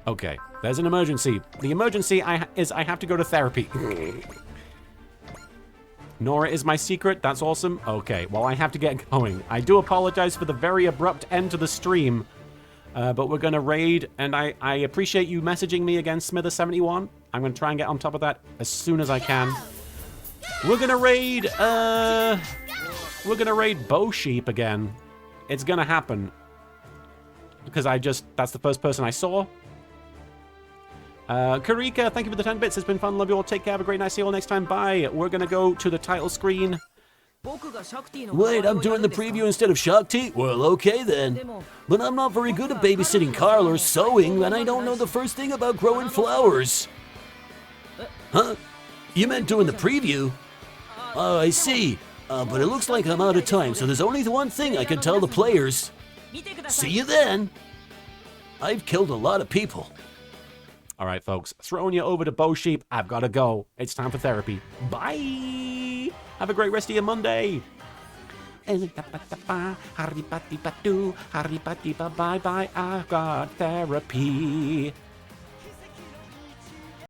Okay, there's an emergency. The emergency is I have to go to therapy. Nora is my secret. That's awesome. Okay, well, I have to get going. I do apologize for the very abrupt end to the stream. But we're going to raid, and I appreciate you messaging me again, Smither71. I'm going to try and get on top of that as soon as I can. We're going to raid, Bow Sheep again. It's going to happen. Because that's the first person I saw. Karika, thank you for the 10 bits. It's been fun. Love you all. Take care. Have a great night. See you all next time. Bye. We're going to go to the title screen. Wait, I'm doing the preview instead of Shakti? Well, okay then. But I'm not very good at babysitting Carl or sewing, and I don't know the first thing about growing flowers. Huh? You meant doing the preview? Oh, I see. But it looks like I'm out of time, so there's only the one thing I can tell the players. See you then. I've killed a lot of people. All right, folks. Throwing you over to Bow Sheep. I've got to go. It's time for therapy. Bye. Have a great rest of your Monday. Bye-bye. I've got therapy.